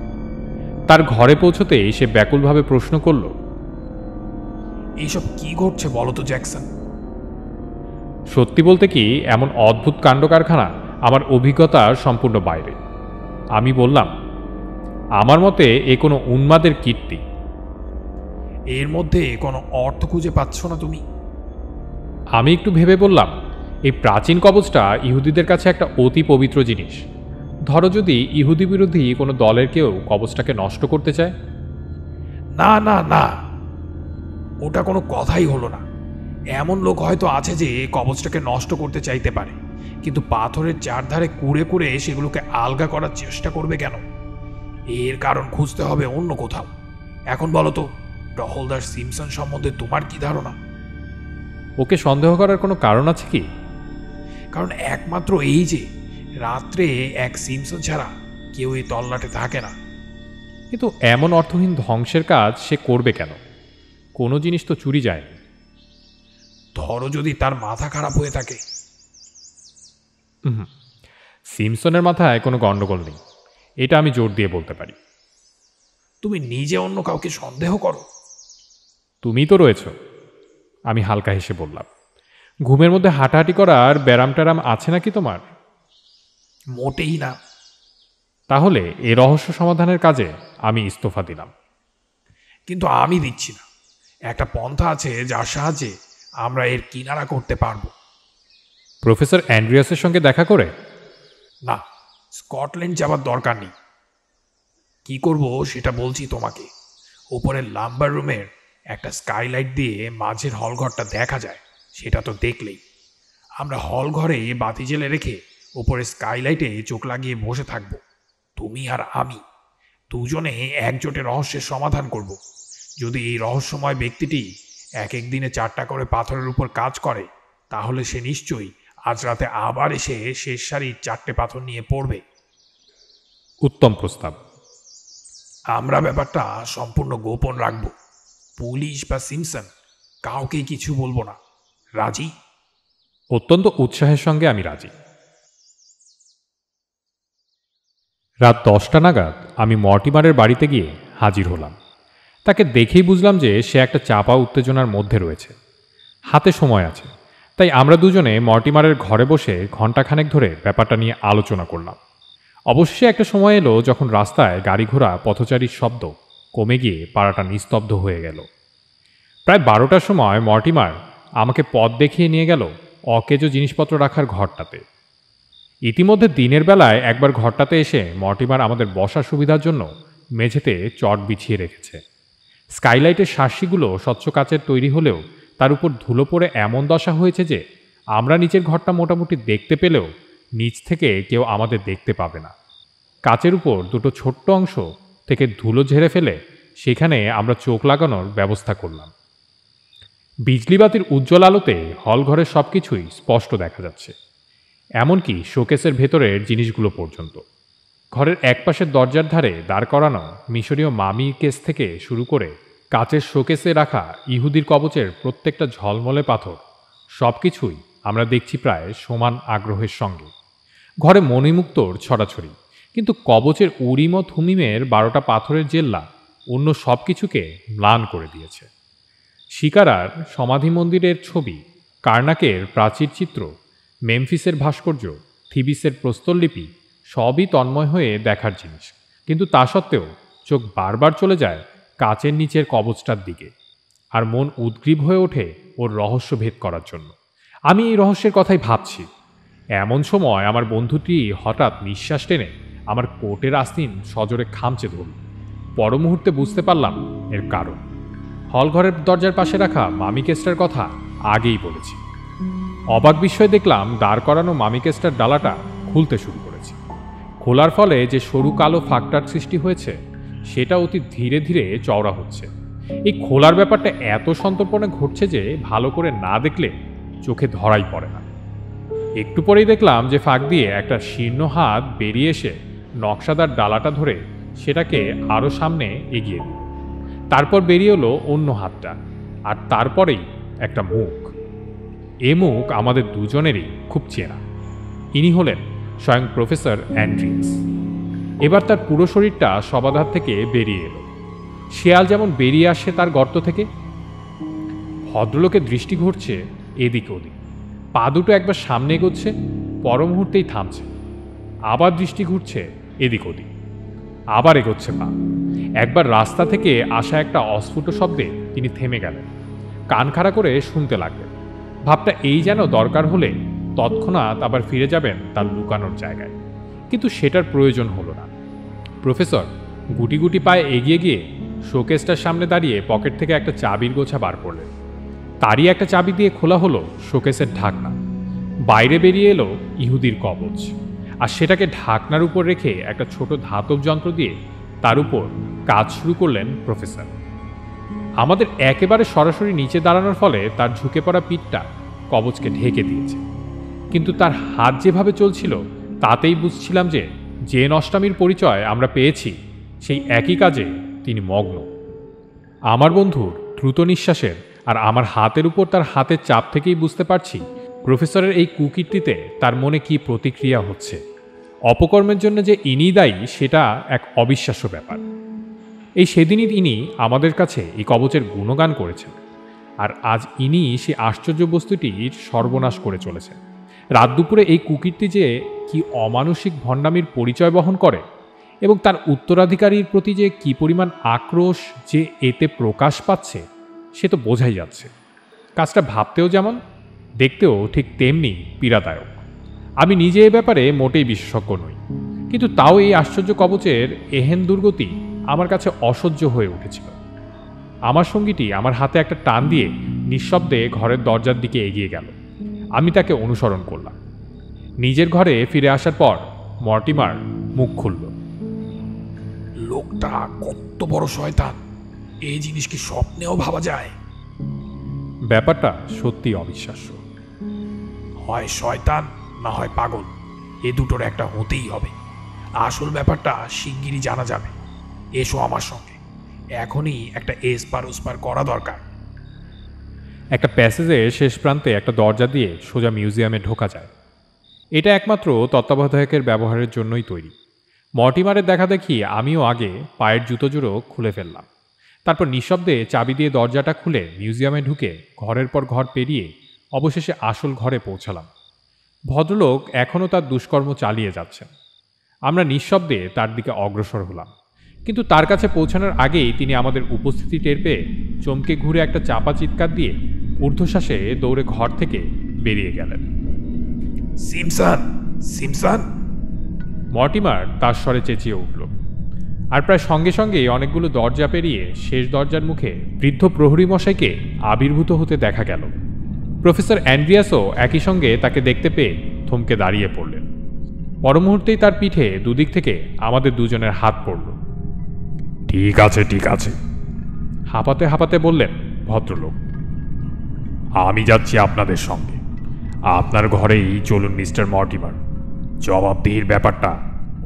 তার ঘরে পৌঁছতেই সে ব্যাকুলভাবে প্রশ্ন করল, এইসব কি ঘটছে বলো তো জ্যাকসন? সত্যি বলতে কি, এমন অদ্ভুত কাণ্ড কারখানা আমার অভিজ্ঞতার সম্পূর্ণ বাইরে। আমি বললাম, আমার মতে এ কোনো উন্মাদের কীর্তি। এর মধ্যে কোনো অর্থ খুঁজে পাচ্ছ না তুমি? আমি একটু ভেবে বললাম, এই প্রাচীন কবচটা ইহুদিদের কাছে একটা অতি পবিত্র জিনিস। ধরো যদি ইহুদি বিরোধী কোনো দলের কেউ কবচটাকে নষ্ট করতে চায়। না না না, ওটা কোনো কথাই হলো না। এমন লোক হয়তো আছে যে কবচটাকে নষ্ট করতে চাইতে পারে, কিন্তু পাথরের চারধারে কুড়ে কুড়ে সেগুলোকে আলগা করার চেষ্টা করবে কেন? এর কারণ খুঁজতে হবে অন্য কোথাও। এখন বলো তো, টহলদার সিমসন সম্বন্ধে তোমার কি ধারণা? ওকে সন্দেহ করার কোনো কারণ আছে কি? কারণ একমাত্র এই যে রাত্রে এক সিমসন ছাড়া কেউ এই তল্লাটে থাকে না। কিন্তু এমন অর্থহীন ধ্বংসের কাজ সে করবে কেন? কোনো জিনিস তো চুরি যায়নি। ধরো যদি তার মাথা খারাপ হয়ে থাকে। সিমসনের মাথায় কোনো গণ্ডগোল নেই, এটা আমি জোর দিয়ে বলতে পারি। তুমি নিজে অন্য কাউকে সন্দেহ করো? তুমি তো রয়েছ, আমি হালকা হেসে বললাম। ঘুমের মধ্যে হাঁটাহাঁটি করার ব্যারাম ট্যারাম আছে নাকি তোমার? মোটেই না। তাহলে এ রহস্য সমাধানের কাজে আমি ইস্তফা দিলাম। কিন্তু আমি দিচ্ছি না। একটা পন্থা আছে যার সাহায্যে আমরা এর কিনারা করতে পারবো। প্রফেসর অ্যান্ড্রিয়াসের সঙ্গে দেখা করে? না, স্কটল্যান্ড যাবার দরকার নেই। কি করব সেটা বলছি তোমাকে। উপরের লাম্বার রুমের একটা স্কাইলাইট দিয়ে মাঝের হলঘরটা দেখা যায়, সেটা তো দেখলেই। আমরা হল ঘরে বাতি জেলে রেখে উপরে স্কাইলাইটে চোখ লাগিয়ে বসে থাকব। তুমি আর আমি দুজনে একজোটে রহস্যের সমাধান করব। যদি এই রহস্যময় ব্যক্তিটি এক এক দিনে 4টা করে পাথরের উপর কাজ করে, তাহলে সে নিশ্চয়ই আজ রাতে আবার এসে শেষ সারির 4টে পাথর নিয়ে পড়বে। উত্তম প্রস্তাব। আমরা ব্যাপারটা সম্পূর্ণ গোপন রাখব। পুলিশ বা সিমসন কাউকেই কিছু বলবো না। রাজি? অত্যন্ত উৎসাহের সঙ্গে আমি রাজি। রাত 10টা নাগাদ আমি মর্টিমারের বাড়িতে গিয়ে হাজির হলাম। তাকে দেখেই বুঝলাম যে সে একটা চাপা উত্তেজনার মধ্যে রয়েছে। হাতে সময় আছে, তাই আমরা দুজনে মর্টিমারের ঘরে বসে ঘণ্টাখানেক ধরে ব্যাপারটা নিয়ে আলোচনা করলাম। অবশ্যই একটা সময় এলো যখন রাস্তায় গাড়ি ঘোড়া পথচারীর শব্দ কমে গিয়ে পাড়াটা নিস্তব্ধ হয়ে গেল। প্রায় 12টার সময় মর্টিমার আমাকে পথ দেখিয়ে নিয়ে গেল অকেজো জিনিসপত্র রাখার ঘরটাতে। ইতিমধ্যে দিনের বেলায় একবার ঘরটাতে এসে মর্টিমার আমাদের বসার সুবিধার জন্য মেঝেতে চট বিছিয়ে রেখেছে। স্কাইলাইটের শার্সিগুলো স্বচ্ছ কাচের তৈরি হলেও তার উপর ধুলো পড়ে এমন দশা হয়েছে যে আমরা নিচের ঘরটা মোটামুটি দেখতে পেলেও নিচ থেকে কেউ আমাদের দেখতে পাবে না। কাচের উপর দুটো ছোট্ট অংশ থেকে ধুলো ঝেড়ে ফেলে সেখানে আমরা চোখ লাগানোর ব্যবস্থা করলাম। বিজলিবাতির উজ্জ্বল আলোতে হলঘরের সব কিছুই স্পষ্ট দেখা যাচ্ছে, এমনকি শোকেসের ভেতরের জিনিসগুলো পর্যন্ত। ঘরের একপাশের দরজার ধারে দাঁড় করানো মিশরীয় মামি কেস থেকে শুরু করে কাচের শোকেসে রাখা ইহুদির কবচের প্রত্যেকটা ঝলমলে পাথর, সব কিছুই আমরা দেখছি প্রায় সমান আগ্রহের সঙ্গে। ঘরে মণিমুক্তোর ছড়াছড়ি, কিন্তু কবচের উরিম ও থুমিমের 12টা পাথরের জেল্লা অন্য সব কিছুকে ম্লান করে দিয়েছে। শিকারার সমাধি মন্দিরের ছবি, কার্নাকের প্রাচীর চিত্র, মেমফিসের ভাস্কর্য, থিবিসের প্রস্তরলিপি সবই তন্ময় হয়ে দেখার জিনিস, কিন্তু তা সত্ত্বেও চোখ বারবার চলে যায় কাচের নিচের কবচটার দিকে, আর মন উদ্গ্রীব হয়ে ওঠে ওর রহস্য ভেদ করার জন্য। আমি এই রহস্যের কথাই ভাবছি, এমন সময় আমার বন্ধুটি হঠাৎ নিঃশ্বাস টেনে আমার কোটের আস্তিন সজোরে খামচে ধরল। পর মুহূর্তে বুঝতে পারলাম এর কারণ। হলঘরের দরজার পাশে রাখা মামি কেসটার কথা আগেই বলেছি। অবাক বিস্ময়ে দেখলাম দাঁড় করানো মামি কেসটার ডালাটা খুলতে শুরু করেছে। খোলার ফলে যে সরু কালো ফাঁকটার সৃষ্টি হয়েছে সেটা অতি ধীরে ধীরে চওড়া হচ্ছে। এই খোলার ব্যাপারটা এত সন্তর্পণে ঘটছে যে ভালো করে না দেখলে চোখে ধরাই পড়ে না। একটু পরেই দেখলাম যে ফাঁক দিয়ে একটা শীর্ণ হাত বেরিয়ে এসে নকশাদার ডালাটা ধরে সেটাকে আরও সামনে এগিয়ে দিল। তারপর বেরিয়ে এলো অন্য হাতটা, আর তারপরেই একটা মুখ। এ মুখ আমাদের দুজনেরই খুব চেনা। ইনি হলেন স্বয়ং প্রফেসর অ্যান্ড্রিয়াস। এবার তার পুরো শরীরটা সবাধার থেকে বেরিয়ে এলো, শেয়াল যেমন বেরিয়ে আসে তার গর্ত থেকে। ভদ্রলোকের দৃষ্টি ঘুরছে এদিক ওদিক, পা দুটো একবার সামনে এগোচ্ছে, পর মুহূর্তেই থামছে, আবার দৃষ্টি ঘুরছে এদিক ওদিক, আবার এগোচ্ছে পা। একবার রাস্তা থেকে আসা একটা অস্ফুট শব্দে তিনি থেমে গেলেন, কান খাড়া করে শুনতে লাগলেন। ভাবটা এই যেন দরকার হলে তৎক্ষণাৎ আবার ফিরে যাবেন তার লুকানোর জায়গায়, কিন্তু সেটার প্রয়োজন হলো না। প্রফেসর গুটি গুটি পায়ে এগিয়ে গিয়ে শোকেসটার সামনে দাঁড়িয়ে পকেট থেকে একটা চাবির গোছা বার করলেন। তারই একটা চাবি দিয়ে খোলা হলো শোকেসের ঢাকনা। বাইরে বেরিয়ে এলো ইহুদির কবচ, আর সেটাকে ঢাকনার উপর রেখে একটা ছোট ধাতব যন্ত্র দিয়ে তার উপর কাজ শুরু করলেন প্রফেসর। আমাদের একেবারে সরাসরি নিচে দাঁড়ানোর ফলে তার ঝুঁকে পড়া পিঠটা কবচকে ঢেকে দিয়েছে, কিন্তু তার হাত যেভাবে চলছিল তাতেই বুঝছিলাম যে যে নষ্টামির পরিচয় আমরা পেয়েছি সেই একই কাজে তিনি মগ্ন। আমার বন্ধুর দ্রুত নিঃশ্বাসের আর আমার হাতের উপর তার হাতের চাপ থেকেই বুঝতে পারছি প্রফেসরের এই কুকীর্তিতে তার মনে কি প্রতিক্রিয়া হচ্ছে। অপকর্মের জন্য যে ইনি দায়ী সেটা এক অবিশ্বাস্য ব্যাপার। এই সেদিনই ইনি আমাদের কাছে এই কবচের গুণগান করেছেন, আর আজ ইনি সে আশ্চর্য বস্তুটির সর্বনাশ করে চলেছেন। রাত দুপুরে এই কুকীর্তি যে কি অমানসিক ভণ্ডামির পরিচয় বহন করে এবং তার উত্তরাধিকারীর প্রতি যে কি পরিমাণ আক্রোশ যে এতে প্রকাশ পাচ্ছে সে তো বোঝাই যাচ্ছে। কাজটা ভাবতেও যেমন, দেখতেও ঠিক তেমনি পীড়াদায়ক। আমি নিজে এ ব্যাপারে মোটেই বিশেষজ্ঞ নই, কিন্তু তাও এই আশ্চর্য কবচের এহেন দুর্গতি আমার কাছে অসহ্য হয়ে উঠেছিল। আমার সঙ্গীটি আমার হাতে একটা টান দিয়ে নিঃশব্দে ঘরের দরজার দিকে এগিয়ে গেল। আমি তাকে অনুসরণ করলাম। নিজের ঘরে ফিরে আসার পর মর্টিমার মুখ খুলল। লোকটা কত বড় শয়তান, এই জিনিস কি স্বপ্নেও ভাবা যায়? ব্যাপারটা সত্যি অবিশ্বাস্য। হয় শয়তান না হয় পাগল, এ দুটোর একটা হতেই হবে। আসল ব্যাপারটা শিগগিরই জানা যাবে। এসো আমার সঙ্গে, এখনই একটা এসপার ওসপার করা দরকার। একটা প্যাসেজের শেষ প্রান্তে একটা দরজা দিয়ে সোজা মিউজিয়ামে ঢোকা যায়। এটা একমাত্র তত্ত্বাবধায়কের ব্যবহারের জন্যই তৈরি। মর্টিমারের দেখা দেখি আমিও আগে পায়ের জুতো জোড়ো খুলে ফেললাম। তারপর নিঃশব্দে চাবি দিয়ে দরজাটা খুলে মিউজিয়ামে ঢুকে ঘরের পর ঘর পেরিয়ে অবশেষে আসল ঘরে পৌঁছালাম। ভদ্রলোক এখনও তার দুষ্কর্ম চালিয়ে যাচ্ছেন। আমরা নিঃশব্দে তার দিকে অগ্রসর হলাম, কিন্তু তার কাছে পৌঁছানোর আগেই তিনি আমাদের উপস্থিতি টের পেয়ে চমকে ঘুরে একটা চাপা চিৎকার দিয়ে ঊর্ধ্বশ্বাসে দৌড়ে ঘর থেকে বেরিয়ে গেলেন। Simpson, Simpson! মর্টিমার তার স্বরে চেঁচিয়ে উঠল, আর প্রায় সঙ্গে সঙ্গেই অনেকগুলো দরজা পেরিয়ে শেষ দরজার মুখে বৃদ্ধ প্রহরী মশাইকে আবির্ভূত হতে দেখা গেল। প্রফেসর অ্যান্ড্রিয়াসও একই সঙ্গে তাকে দেখতে পেয়ে থমকে দাঁড়িয়ে পড়লেন। পর মুহূর্তেই তার পিঠে দুদিক থেকে আমাদের দুজনের হাত পড়ল। ঠিক আছে, ঠিক আছে, হাঁপাতে হাঁপাতে বললেন ভদ্রলোক। আমি যাচ্ছি আপনাদের সঙ্গে। আপনার ঘরেই চলুন মিস্টার মর্টিমার। জবাবদিহির ব্যাপারটা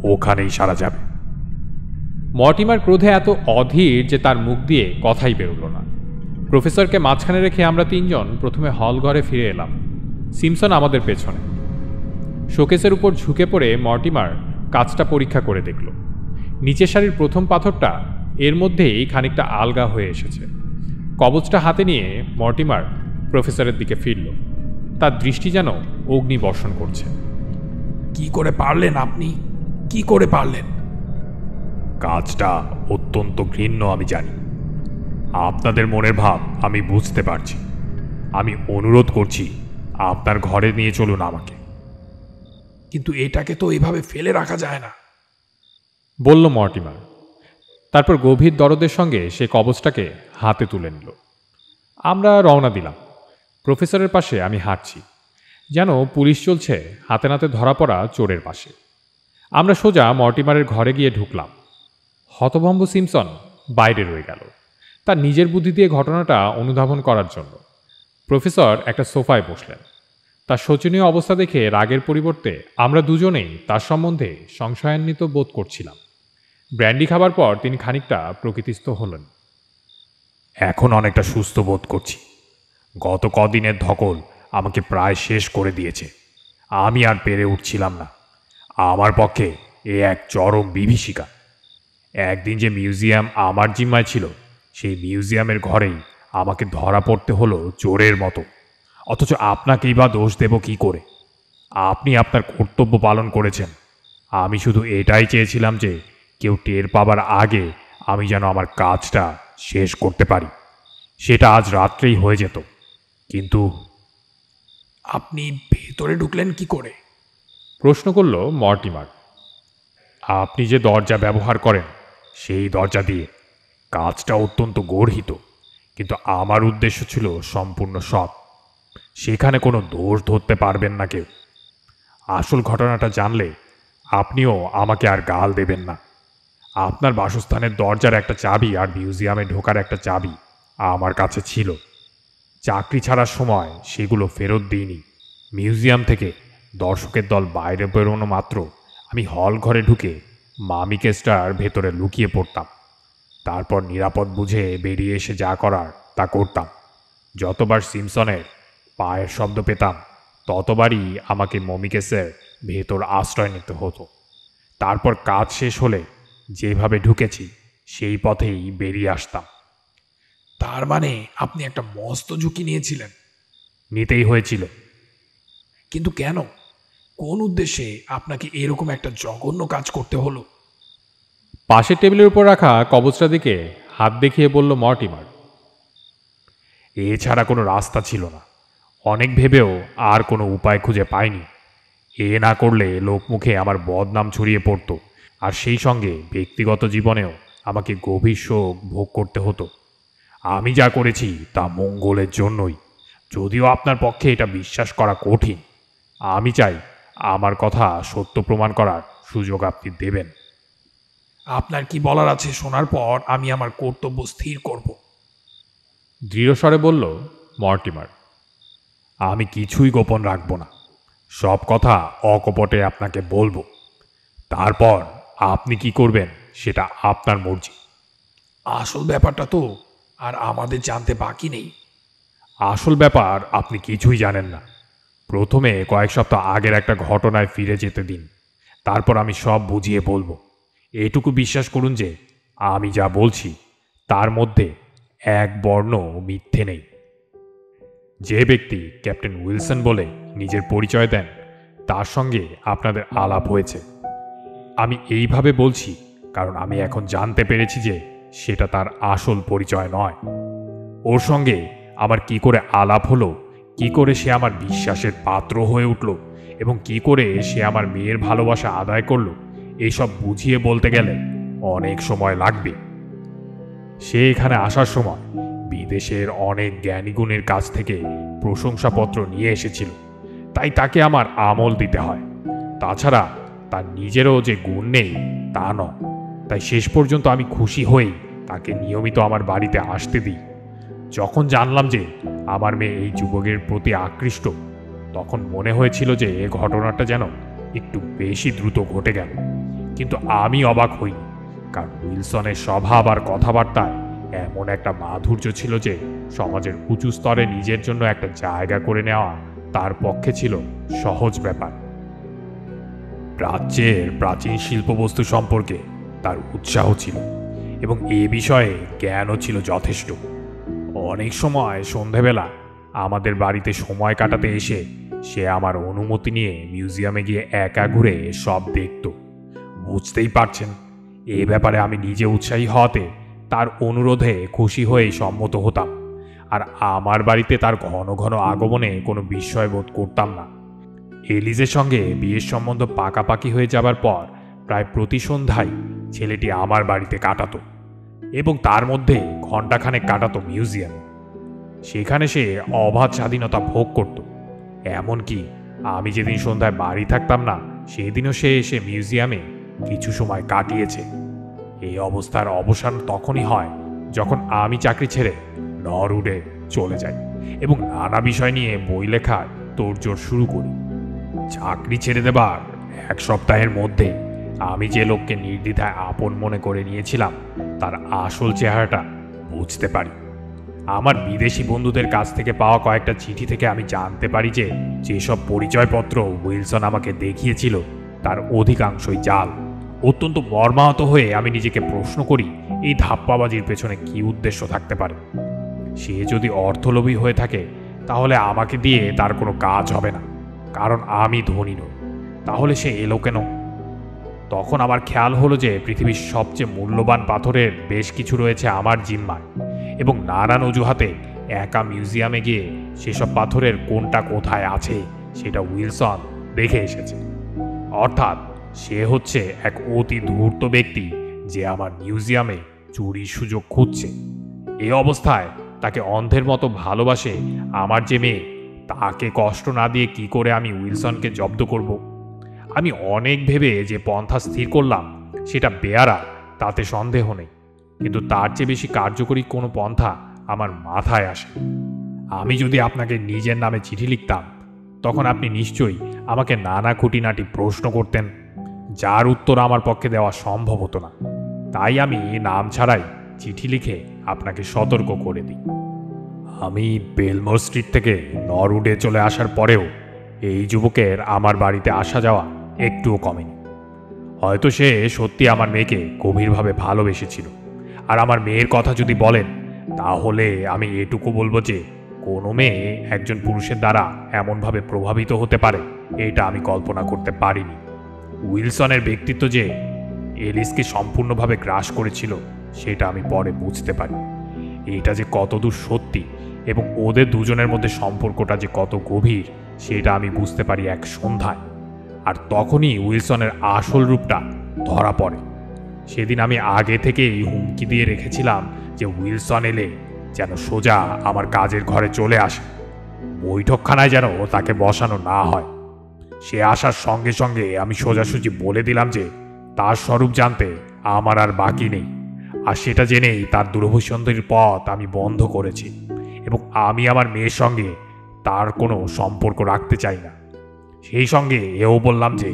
ওখানেই সারা যাবে। মর্টিমার ক্রোধে এত অধীর যে তার মুখ দিয়ে কথাই বেরোল না। প্রফেসরকে মাঝখানে রেখে আমরা তিনজন প্রথমে হল ঘরে ফিরে এলাম, সিমসন আমাদের পেছনে। শোকেসের উপর ঝুঁকে পড়ে মর্টিমার কাজটা পরীক্ষা করে দেখল। নিচের সারির প্রথম পাথরটা এর মধ্যেই খানিকটা আলগা হয়ে এসেছে। কবচটা হাতে নিয়ে মর্টিমার প্রফেসরের দিকে ফিরল। তার দৃষ্টি যেন অগ্নি বর্ষণ করছে। কি করে পারলেন আপনি? কি করে পারলেন? কাজটা অত্যন্ত ঘৃণ্য আমি জানি। আপনাদের মনের ভাব আমি বুঝতে পারছি। আমি অনুরোধ করছি, আপনার ঘরে নিয়ে চলুন আমাকে। কিন্তু এটাকে তো এভাবে ফেলে রাখা যায় না, বলল মর্টিমার। তারপর গভীর দরদের সঙ্গে সে কবচটাকে হাতে তুলে নিল। আমরা রওনা দিলাম। প্রফেসরের পাশে আমি হাঁটছি, যেন পুলিশ চলছে হাতে নাতে ধরা পড়া চোরের পাশে। আমরা সোজা মর্টিমারের ঘরে গিয়ে ঢুকলাম। হতভম্ব সিমসন বাইরে রয়ে গেল, তার নিজের বুদ্ধি দিয়ে ঘটনাটা অনুধাবন করার জন্য। প্রফেসর একটা সোফায় বসলেন। তার শোচনীয় অবস্থা দেখে রাগের পরিবর্তে আমরা দুজনেই তার সম্বন্ধে সংশয়ান্বিত বোধ করছিলাম। ব্র্যান্ডি খাবার পর তিনি খানিকটা প্রকৃতিস্থ হলেন। এখন অনেকটা সুস্থ বোধ করছি। গত কদিনের ধকল আমাকে প্রায় শেষ করে দিয়েছে। আমি আর পেরে উঠছিলাম না। আমার পক্ষে এ এক চরম বিভীষিকা। একদিন যে মিউজিয়াম আমার জিম্মায় ছিল, সেই মিউজিয়ামের ঘরেই আমাকে ধরা পড়তে হলো চোরের মতো। অথচ আপনাকেই বা দোষ দেব কি করে? আপনি আপনার কর্তব্য পালন করেছেন। আমি শুধু এটাই চেয়েছিলাম যে কেউ টের পাবার আগে আমি যেন আমার কাজটা শেষ করতে পারি। সেটা আজ রাত্রেই হয়ে যেত। কিন্তু আপনি ভেতরে ঢুকলেন কি করে? প্রশ্ন করল মর্টিমার। আপনি যে দরজা ব্যবহার করেন সেই দরজা দিয়ে। কাজটা অত্যন্ত গর্হিত, কিন্তু আমার উদ্দেশ্য ছিল সম্পূর্ণ সৎ। সেখানে কোনো দোষ ধরতে পারবেন না কেউ। আসল ঘটনাটা জানলে আপনিও আমাকে আর গাল দেবেন না। আপনার বাসস্থানের দরজার একটা চাবি আর মিউজিয়ামে ঢোকার একটা চাবি আমার কাছে ছিল। চাকরি ছাড়ার সময় সেগুলো ফেরত দিইনি। মিউজিয়াম থেকে দর্শকের দল বাইরে বেরোনো মাত্র আমি হল ঘরে ঢুকে মামি কেসটার ভেতরে লুকিয়ে পড়তাম। তারপর নিরাপদ বুঝে বেরিয়ে এসে যা করার তা করতাম। যতবার সিমসনের পায়ের শব্দ পেতাম ততবারই আমাকে মমিকেসের ভেতর আশ্রয় নিতে হতো। তারপর কাজ শেষ হলে যেভাবে ঢুকেছি সেই পথেই বেরিয়ে আসতাম। তার মানে আপনি একটা মস্ত ঝুঁকি নিয়েছিলেন। নিতেই হয়েছিল। কিন্তু কেন? কোন উদ্দেশ্যে আপনাকে এরকম একটা জঘন্য কাজ করতে হলো? পাশের টেবিলের উপর রাখা কবচটা দিকে হাত দেখিয়ে বলল মর্টিমার। এছাড়া কোনো রাস্তা ছিল না। অনেক ভেবেও আর কোনো উপায় খুঁজে পাইনি। এ না করলে লোকমুখে আমার বদনাম ছড়িয়ে পড়ত, আর সেই সঙ্গে ব্যক্তিগত জীবনেও আমাকে গভীর শোক ভোগ করতে হতো। আমি যা করেছি তা মঙ্গলের জন্যই, যদিও আপনার পক্ষে এটা বিশ্বাস করা কঠিন। আমি চাই আমার কথা সত্য প্রমাণ করার সুযোগ আপনি দেবেন। আপনার কি বলার আছে শোনার পর আমি আমার কর্তব্য স্থির করব। দৃঢ়স্বরে বলল মর্টিমার। আমি কিছুই গোপন রাখব না। সব কথা অকপটে আপনাকে বলবো। তারপর আপনি কি করবেন সেটা আপনার মর্জি। আসল ব্যাপারটা তো আর আমাদের জানতে বাকি নেই। আসল ব্যাপার আপনি কিছুই জানেন না। প্রথমে কয়েক সপ্তাহ আগের একটা ঘটনায় ফিরে যেতে দিন, তারপর আমি সব বুঝিয়ে বলবো। এটুকু বিশ্বাস করুন যে আমি যা বলছি তার মধ্যে এক বর্ণ মিথ্যে নেই। যে ব্যক্তি ক্যাপ্টেন উইলসন বলে নিজের পরিচয় দেন তার সঙ্গে আপনাদের আলাপ হয়েছে। আমি এইভাবে বলছি কারণ আমি এখন জানতে পেরেছি যে সেটা তার আসল পরিচয় নয়। ওর সঙ্গে আমার কি করে আলাপ হলো, কি করে সে আমার বিশ্বাসের পাত্র হয়ে উঠল এবং কি করে সে আমার মেয়ের ভালোবাসা আদায় করলো, এইসব বুঝিয়ে বলতে গেলে অনেক সময় লাগবে। সে এখানে আসার সময় বিদেশের অনেক জ্ঞানীগুণের কাছ থেকে প্রশংসাপত্র নিয়ে এসেছিল, তাই তাকে আমার আমল দিতে হয়। তাছাড়া তার নিজেরও যে গুণ নেই তা নয়, তাই শেষ পর্যন্ত আমি খুশি হয়েই তাকে নিয়মিত আমার বাড়িতে আসতে দিই। যখন জানলাম যে আমার মেয়ে এই যুবকের প্রতি আকৃষ্ট, তখন মনে হয়েছিল যে ঘটনাটা যেন একটু বেশি দ্রুত ঘটে গেল। কিন্তু আমি অবাক হইনি, কারণ উইলসনের স্বভাব আর কথাবার্তায় এমন একটা মাধুর্য ছিল যে সমাজের উঁচু স্তরে নিজের জন্য একটা জায়গা করে নেওয়া তার পক্ষে ছিল সহজ ব্যাপার। প্রাচ্যের প্রাচীন শিল্পবস্তু সম্পর্কে তার উৎসাহ ছিল এবং এ বিষয়ে জ্ঞানও ছিল যথেষ্ট। অনেক সময় সন্ধেবেলা আমাদের বাড়িতে সময় কাটাতে এসে সে আমার অনুমতি নিয়ে মিউজিয়ামে গিয়ে একা ঘুরে সব দেখত। বুঝতেই পারছেন, এ ব্যাপারে আমি নিজে উৎসাহী হওয়াতে তার অনুরোধে খুশি হয়ে সম্মত হতাম। আর আমার বাড়িতে তার ঘন ঘন আগমনে কোনো বিস্ময় বোধ করতাম না। এলিজের সঙ্গে বিয়ের সম্বন্ধ পাকাপাকি হয়ে যাবার পর প্রায় প্রতি সন্ধ্যায় ছেলেটি আমার বাড়িতে কাটাতো এবং তার মধ্যে ঘণ্টাখানেক কাটাতো মিউজিয়ামে। সেখানে সে অবাধ স্বাধীনতা ভোগ করত। এমনকি আমি যেদিন সন্ধ্যায় বাড়ি থাকতাম না, সেদিনও সে এসে মিউজিয়ামে কিছু সময় কাটিয়েছে। এই অবস্থার অবসান তখনই হয় যখন আমি চাকরি ছেড়ে নরউডে চলে যাই এবং নানা বিষয় নিয়ে বই লেখার তোড়জোড় শুরু করি। চাকরি ছেড়ে দেবার এক সপ্তাহের মধ্যে আমি যে লোককে নির্দ্বিধায় আপন মনে করে নিয়েছিলাম তার আসল চেহারাটা বুঝতে পারি। আমার বিদেশি বন্ধুদের কাছ থেকে পাওয়া কয়েকটা চিঠি থেকে আমি জানতে পারি যে যেসব পরিচয়পত্র উইলসন আমাকে দেখিয়েছিল তার অধিকাংশই জাল। অত্যন্ত মর্মাহত হয়ে আমি নিজেকে প্রশ্ন করি, এই ধাপ্পাবাজির পেছনে কি উদ্দেশ্য থাকতে পারে। সে যদি অর্থলোভী হয়ে থাকে তাহলে আমাকে দিয়ে তার কোনো কাজ হবে না, কারণ আমি ধনী নই। তাহলে সে এলো কেন? তখন আমার খেয়াল হলো যে পৃথিবীর সবচেয়ে মূল্যবান পাথরের বেশ কিছু রয়েছে আমার জিম্মায় এবং নানান অজুহাতে একা মিউজিয়ামে গিয়ে সেসব পাথরের কোনটা কোথায় আছে সেটা উইলসন দেখে এসেছে। অর্থাৎ সে হচ্ছে এক অতি ধূর্ত ব্যক্তি যে আমার মিউজিয়ামে চুরির সুযোগ খুঁজছে। এই অবস্থায় তাকে অন্ধের মতো ভালোবাসে আমার যে মেয়ে, তাকে কষ্ট না দিয়ে কি করে আমি উইলসনকে জব্দ করব? আমি অনেক ভেবে যে পন্থা স্থির করলাম সেটা বেয়ারা, তাতে সন্দেহ নেই, কিন্তু তার চেয়ে বেশি কার্যকরী কোনো পন্থা আমার মাথায় আসে। আমি যদি আপনাকে নিজের নামে চিঠি লিখতাম তখন আপনি নিশ্চয়ই আমাকে নানা খুঁটিনাটি প্রশ্ন করতেন, যার উত্তর আমার পক্ষে দেওয়া সম্ভব হতো না। তাই আমি নাম ছাড়াই চিঠি লিখে আপনাকে সতর্ক করে দিই। আমি বেলমোর স্ট্রিট থেকে নরউডে চলে আসার পরেও এই যুবকের আমার বাড়িতে আসা যাওয়া একটুও কমেনি। হয়তো সে সত্যি আমার মেয়েকে গভীরভাবে ভালোবেসেছিল। আর আমার মেয়ের কথা যদি বলেন তাহলে আমি এটুকু বলবো যে কোনো মেয়ে একজন পুরুষের দ্বারা এমনভাবে প্রভাবিত হতে পারে এটা আমি কল্পনা করতে পারিনি। উইলসনের ব্যক্তিত্ব যে এলিসকে সম্পূর্ণভাবে গ্রাস করেছিল সেটা আমি পরে বুঝতে পারি। এটা যে কতদূর সত্যি এবং ওদের দুজনের মধ্যে সম্পর্কটা যে কত গভীর সেটা আমি বুঝতে পারি এক সন্ধ্যায়। আর তখনই উইলসনের আসল রূপটা ধরা পড়ে। সেদিন আমি আগে থেকেই হুমকি দিয়ে রেখেছিলাম যে উইলসন এলে যেন সোজা আমার কাজের ঘরে চলে আসে, বৈঠকখানায় যেন তাকে বসানো না হয়। সে আসার সঙ্গে সঙ্গে আমি সোজাসুজি বলে দিলাম যে তার স্বরূপ জানতে আমার আর বাকি নেই, আর সেটা জেনেই তার দূরভিসন্ধির পথ আমি বন্ধ করেছি এবং আমি আমার মেয়ের সঙ্গে তার কোনো সম্পর্ক রাখতে চাই না। সেই সঙ্গে এও বললাম যে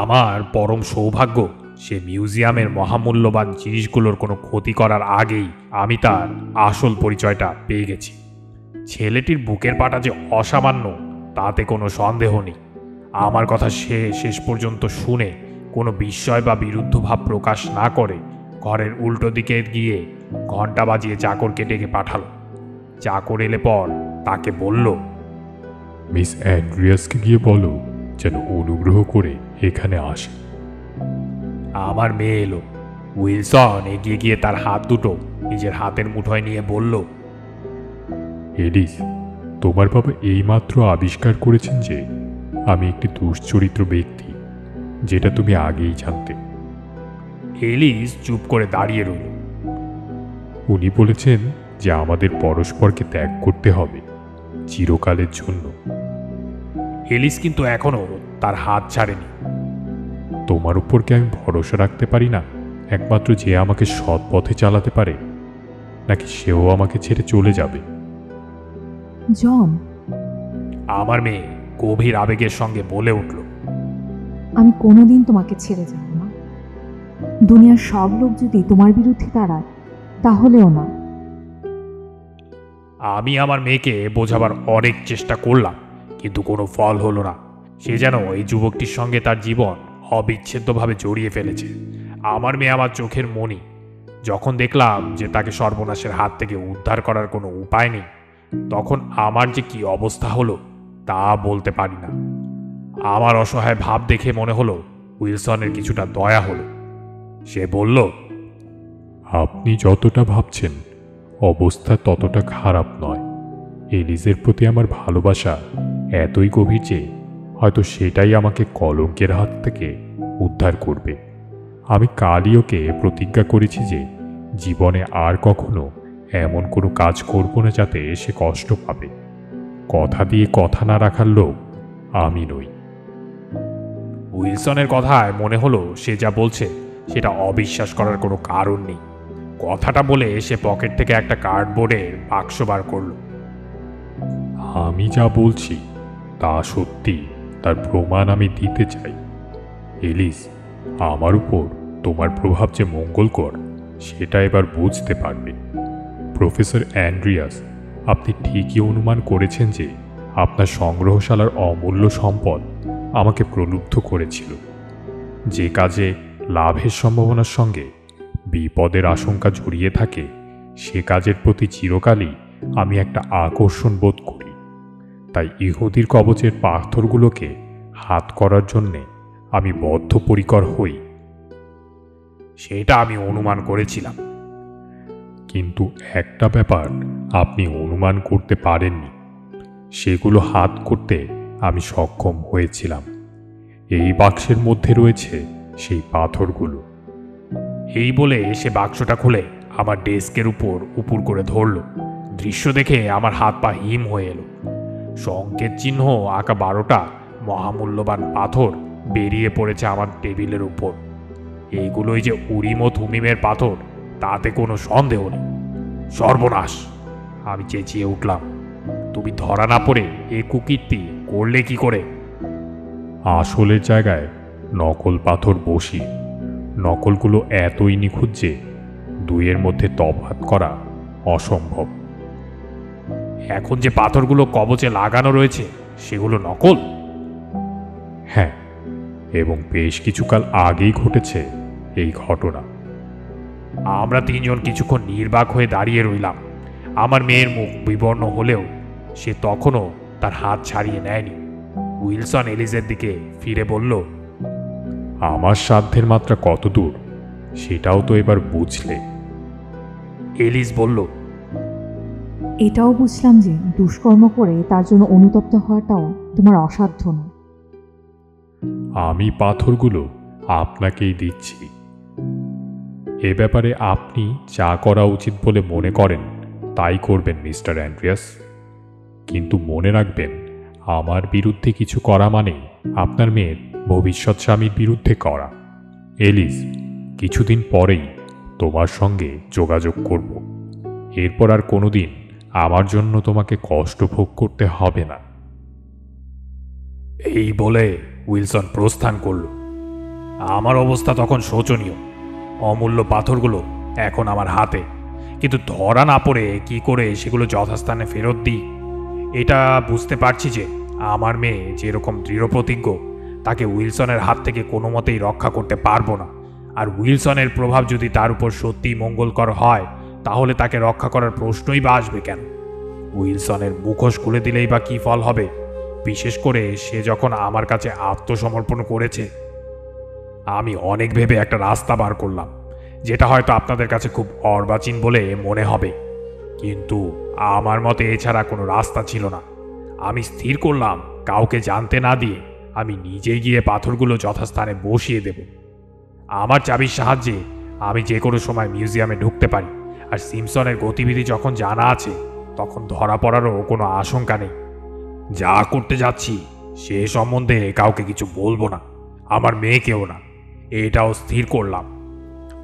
আমার পরম সৌভাগ্য সে মিউজিয়ামের মহামূল্যবান জিনিসগুলোর কোনো ক্ষতি করার আগেই আমি তার আসল পরিচয়টা পেয়ে গেছি। ছেলেটির বুকের পাটা যে অসামান্য তাতে কোনো সন্দেহ নেই। আমার কথা সে শেষ পর্যন্ত শুনে কোনো বিস্ময় বা বিরুদ্ধ ভাব প্রকাশ না করে ঘরের উল্টো দিকে গিয়ে ঘণ্টা বাজিয়ে চাকরকে ডেকে পাঠালো। চাকর এলে পর তাকে বলল, মিস অ্যান্ড্রিয়াসকে গিয়ে বলো যেন অনুগ্রহ করে এখানে আসে। আমার মেয়ে এলো। উইলসন এগিয়ে গিয়ে তার হাত দুটো নিজের হাতের মুঠোয় নিয়ে বলল, এলিস, তোমার বাবা এইমাত্র আবিষ্কার করেছেন যে আমি একটি দুশ্চরিত্র ব্যক্তি, যেটা তুমি আগেই জানতে। এলিস চুপ করে দাঁড়িয়ে রইল। উনি বলেছেন যে আমাদের পরস্পরকে ত্যাগ করতে হবে চিরকালের জন্য। এলিস কিন্তু এখনো তার হাত ছাড়েনি। তোমার উপর কি আমি ভরসা রাখতে পারি না, একমাত্র যে আমাকে সৎ পথে চালাতে পারে, নাকি সেও আমাকে ছেড়ে চলে যাবে? জন, আমার মেয়ে গভীর আবেগের সঙ্গে বলে উঠল। আমি কোনোদিন তোমাকে ছেড়ে যাব না। দুনিয়ার সব লোক যদি তোমার বিরুদ্ধে দাঁড়ায় তাহলেও না। আমি আমার মেয়েকে বোঝাবার অনেক চেষ্টা করলাম, কিন্তু কোনো ফল হলো না। সে যেন এই যুবকটির সঙ্গে তার জীবন অবিচ্ছেদ্যভাবে জড়িয়ে ফেলেছে। আমার মেয়ে আমার চোখের মণি। যখন দেখলাম যে তাকে সর্বনাশের হাত থেকে উদ্ধার করার কোনো উপায় নেই, তখন আমার যে কি অবস্থা হলো তা বলতে পারি না। আমার অসহায় ভাব দেখে মনে হলো উইলসনের কিছুটা দয়া হলো। সে বলল, আপনি যতটা ভাবছেন অবস্থা ততটা খারাপ নয়। এলিজের প্রতি আমার ভালোবাসা এতই গভীর যে হয়তো সেটাই আমাকে কলঙ্কের হাত থেকে উদ্ধার করবে। আমি কালই ওকে প্রতিজ্ঞা করেছি যে জীবনে আর কখনো এমন কোনো কাজ করব না যাতে সে কষ্ট পাবে। কথা দিয়ে কথা না রাখার লোক আমি নই। উইলসনের কথায় মনে হলো সে যা বলছে সেটা অবিশ্বাস করার কোনো কারণ নেই। কথাটা বলে সে পকেট থেকে একটা কার্ডবোর্ডের বাক্স বার করল। আমি যা বলছি তা সত্যি, তার প্রমাণ আমি দিতে চাই। এলিস, আমার উপর তোমার প্রভাব যে মঙ্গলকর সেটা এবার বুঝতে পারবে। প্রফেসর অ্যান্ড্রিয়াস, আপনি ঠিকই অনুমান করেছেন যে আপনার সংগ্রহশালার অমূল্য সম্পদ আমাকে প্রলুব্ধ করেছিল। যে কাজে লাভের সম্ভাবনার সঙ্গে বিপদের আশঙ্কা জড়িয়ে থাকে সে কাজের প্রতি চিরকালই আমি একটা আকর্ষণ বোধ করি। তাই ইহুদির কবচের পাথরগুলোকে হাত করার জন্যে আমি বদ্ধপরিকর হই। সেটা আমি অনুমান করেছিলাম। কিন্তু একটা ব্যাপার আপনি অনুমান করতে পারেননি, সেগুলো হাত করতে আমি সক্ষম হয়েছিলাম। এই বাক্সের মধ্যে রয়েছে সেই পাথরগুলো। এই বলে সে বাক্সটা খুলে আমার ডেস্কের উপর উপুর করে ধরল। দৃশ্য দেখে আমার হাত পা হিম হয়ে এলো। সংকেত চিহ্ন আঁকা 12টা মহামূল্যবান পাথর বেরিয়ে পড়েছে আমার টেবিলের উপর। এইগুলোই যে উরিম ও থুমিমের পাথর তাতে কোনো সন্দেহ নেই। সর্বনাশ! আমি চেঁচিয়ে উঠলাম। তুমি ধরা না পড়ে এ কুকীর্তি করলে কি করে? আসলের জায়গায় নকল পাথর বসি। নকলগুলো এতই নিখুঁত যে দুইয়ের মধ্যে তফাৎ করা অসম্ভব। এখন যে পাথরগুলো কবচে লাগানো রয়েছে সেগুলো নকল? হ্যাঁ, এবং বেশ কিছুকাল আগেই ঘটেছে এই ঘটনা। আমরা তিনজন কিছুক্ষণ নির্বাক হয়ে দাঁড়িয়ে রইলাম। আমার মেয়ের মুখ বিবর্ণ হলেও সে তখনও তার হাত ছাড়িয়ে নেয়নি। উইলসন এলিজের দিকে ফিরে বলল, আমার সাধ্যের মাত্রা কত দূর সেটাও তো এবার বুঝলে। এলিজ বলল, এটাও বুঝলাম যে দুষ্কর্ম করে তার জন্য অনুতপ্ত হওয়াটাও তোমার অসাধ্য নয়। আমি পাথরগুলো আপনাকেই দিচ্ছি। এ ব্যাপারে আপনি যা করা উচিত বলে মনে করেন তাই করবেন মিস্টার অ্যান্ড্রিয়াস। কিন্তু মনে রাখবেন, আমার বিরুদ্ধে কিছু করা মানে আপনার মেয়ের ভবিষ্যৎ স্বামীর বিরুদ্ধে করা। এলিস, কিছুদিন পরেই তোমার সঙ্গে যোগাযোগ করব। এরপর আর কোনোদিন আমার জন্য তোমাকে কষ্ট ভোগ করতে হবে না। এই বলে উইলসন প্রস্থান করল। আমার অবস্থা তখন শোচনীয়। অমূল্য পাথরগুলো এখন আমার হাতে, কিন্তু ধরা না পড়ে কি করে সেগুলো যথাস্থানে ফেরত দিই এটা বুঝতে পারছি যে আমার মেয়ে যেরকম দৃঢ়প্রতিজ্ঞ তাকে উইলসনের হাত থেকে কোনো মতেই রক্ষা করতে পারবো না। আর উইলসনের প্রভাব যদি তার উপর সত্যিই মঙ্গলকর হয় তাহলে তাকে রক্ষা করার প্রশ্নই বা আসবে কেন? উইলসনের মুখোশ খুলে দিলেই বা কী ফল হবে, বিশেষ করে সে যখন আমার কাছে আত্মসমর্পণ করেছে। আমি অনেক ভেবে একটা রাস্তা বার করলাম, যেটা হয়তো আপনাদের কাছে খুব অর্বাচীন বলে মনে হবে, কিন্তু আমার মতে এছাড়া কোনো রাস্তা ছিল না। আমি স্থির করলাম কাউকে জানতে না দিয়ে আমি নিজেই গিয়ে পাথরগুলো যথাস্থানে বসিয়ে দেব। আমার চাবির সাহায্যে আমি যে কোনো সময় মিউজিয়ামে ঢুকতে পারি, আর সিমসনের গতিবিধি যখন জানা আছে তখন ধরা পড়ারও কোনো আশঙ্কা নেই। যা করতে যাচ্ছি সে সম্বন্ধে কাউকে কিছু বলবো না, আমার মেয়েকেও না। এটাও স্থির করলাম।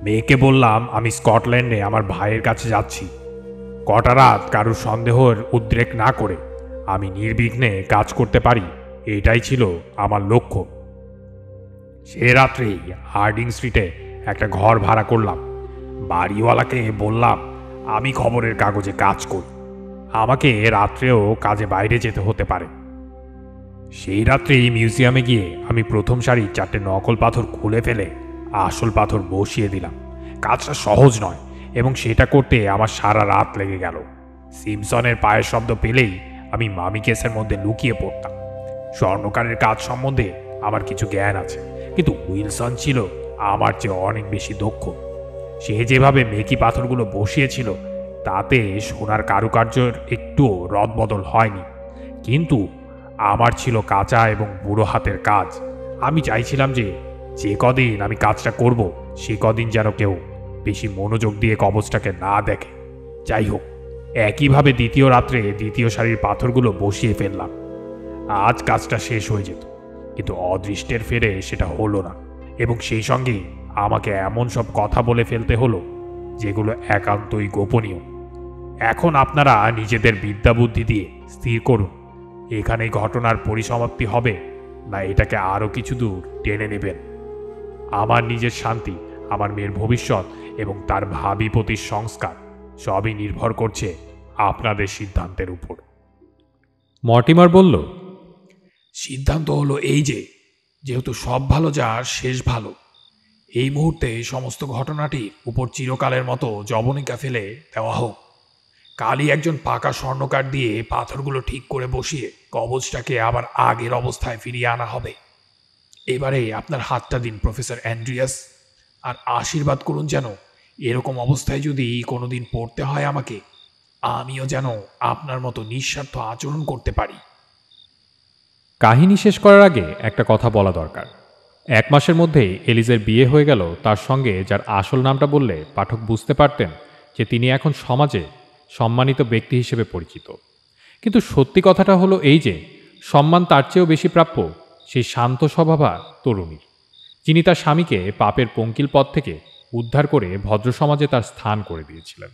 মেয়েকে বললাম আমি স্কটল্যান্ডে আমার ভাইয়ের কাছে যাচ্ছি। কটা রাত কারোর সন্দেহের উদ্রেক না করে আমি নির্বিঘ্নে কাজ করতে পারি, এটাই ছিল আমার লক্ষ্য। সে রাত্রেই হার্ডিং স্ট্রিটে একটা ঘর ভাড়া করলাম। বাড়িওয়ালাকে বললাম আমি খবরের কাগজে কাজ করি, আমাকে রাত্রেও কাজে বাইরে যেতে হতে পারে। সেই রাত্রেই মিউজিয়ামে গিয়ে আমি প্রথম সারির 4টে নকল পাথর খুলে ফেলে আসল পাথর বসিয়ে দিলাম। কাজটা সহজ নয় এবং সেটা করতে আমার সারা রাত লেগে গেল। সিমসনের পায়ের শব্দ পেলেই আমি মামি কেসের মধ্যে লুকিয়ে পড়তাম। স্বর্ণকারের কাজ সম্বন্ধে আমার কিছু জ্ঞান আছে, কিন্তু উইলসন ছিল আমার চেয়ে অনেক বেশি দক্ষ। সে যেভাবে মেকি পাথরগুলো বসিয়েছিল তাতে সোনার কারুকার্যের একটুও রদবদল হয়নি, কিন্তু আমার ছিল কাঁচা এবং বুড়ো হাতের কাজ। আমি চাইছিলাম যে কদিন আমি কাজটা করব সে কদিন যেন কেউ বেশি মনোযোগ দিয়ে কবচটাকে না দেখে। যাই হোক, একইভাবে দ্বিতীয় রাত্রে দ্বিতীয় সারির পাথরগুলো বসিয়ে ফেললাম। আজ কাজটা শেষ হয়ে যেত, কিন্তু অদৃষ্টের ফেরে সেটা হলো না, এবং সেই সঙ্গে আমাকে এমন সব কথা বলে ফেলতে হলো যেগুলো একান্তই গোপনীয়। এখন আপনারা নিজেদের বিদ্যা বুদ্ধি দিয়ে স্থির করুন, এখানেই ঘটনার পরিসমাপ্তি হবে না এটাকে আরও কিছু দূর টেনে নেবেন। আমার নিজের শান্তি, আমার মেয়ের ভবিষ্যৎ এবং তার ভাবি পতির সংস্কার সবই নির্ভর করছে আপনাদের সিদ্ধান্তের উপর। মর্টিমার বলল, সিদ্ধান্ত হলো এই যে, যেহেতু সব ভালো যার শেষ ভালো, এই মুহূর্তে সমস্ত ঘটনাটির উপর চিরকালের মতো জবনিকা ফেলে দেওয়া হোক। কালই একজন পাকা স্বর্ণকার দিয়ে পাথরগুলো ঠিক করে বসিয়ে কবচটাকে আবার আগের অবস্থায় ফিরিয়ে আনা হবে। এবারে আপনার হাতটা দিন প্রফেসর অ্যান্ড্রিয়াস, আর আশীর্বাদ করুন যেন এরকম অবস্থায় যদি কোনোদিন পড়তে হয় আমাকে, আমিও যেন আপনার মতো নিঃস্বার্থ আচরণ করতে পারি। কাহিনী শেষ করার আগে একটা কথা বলা দরকার। 1 মাসের মধ্যেই এলিজের বিয়ে হয়ে গেল তার সঙ্গে, যার আসল নামটা বললে পাঠক বুঝতে পারতেন যে তিনি এখন সমাজে সম্মানিত ব্যক্তি হিসেবে পরিচিত। কিন্তু সত্যি কথাটা হলো এই যে, সম্মান তার চেয়েও বেশি প্রাপ্য সেই শান্ত স্বভাবা তরুণীর, যিনি তার স্বামীকে পাপের পঙ্কিল পথ থেকে উদ্ধার করে ভদ্র সমাজে তার স্থান করে দিয়েছিলেন।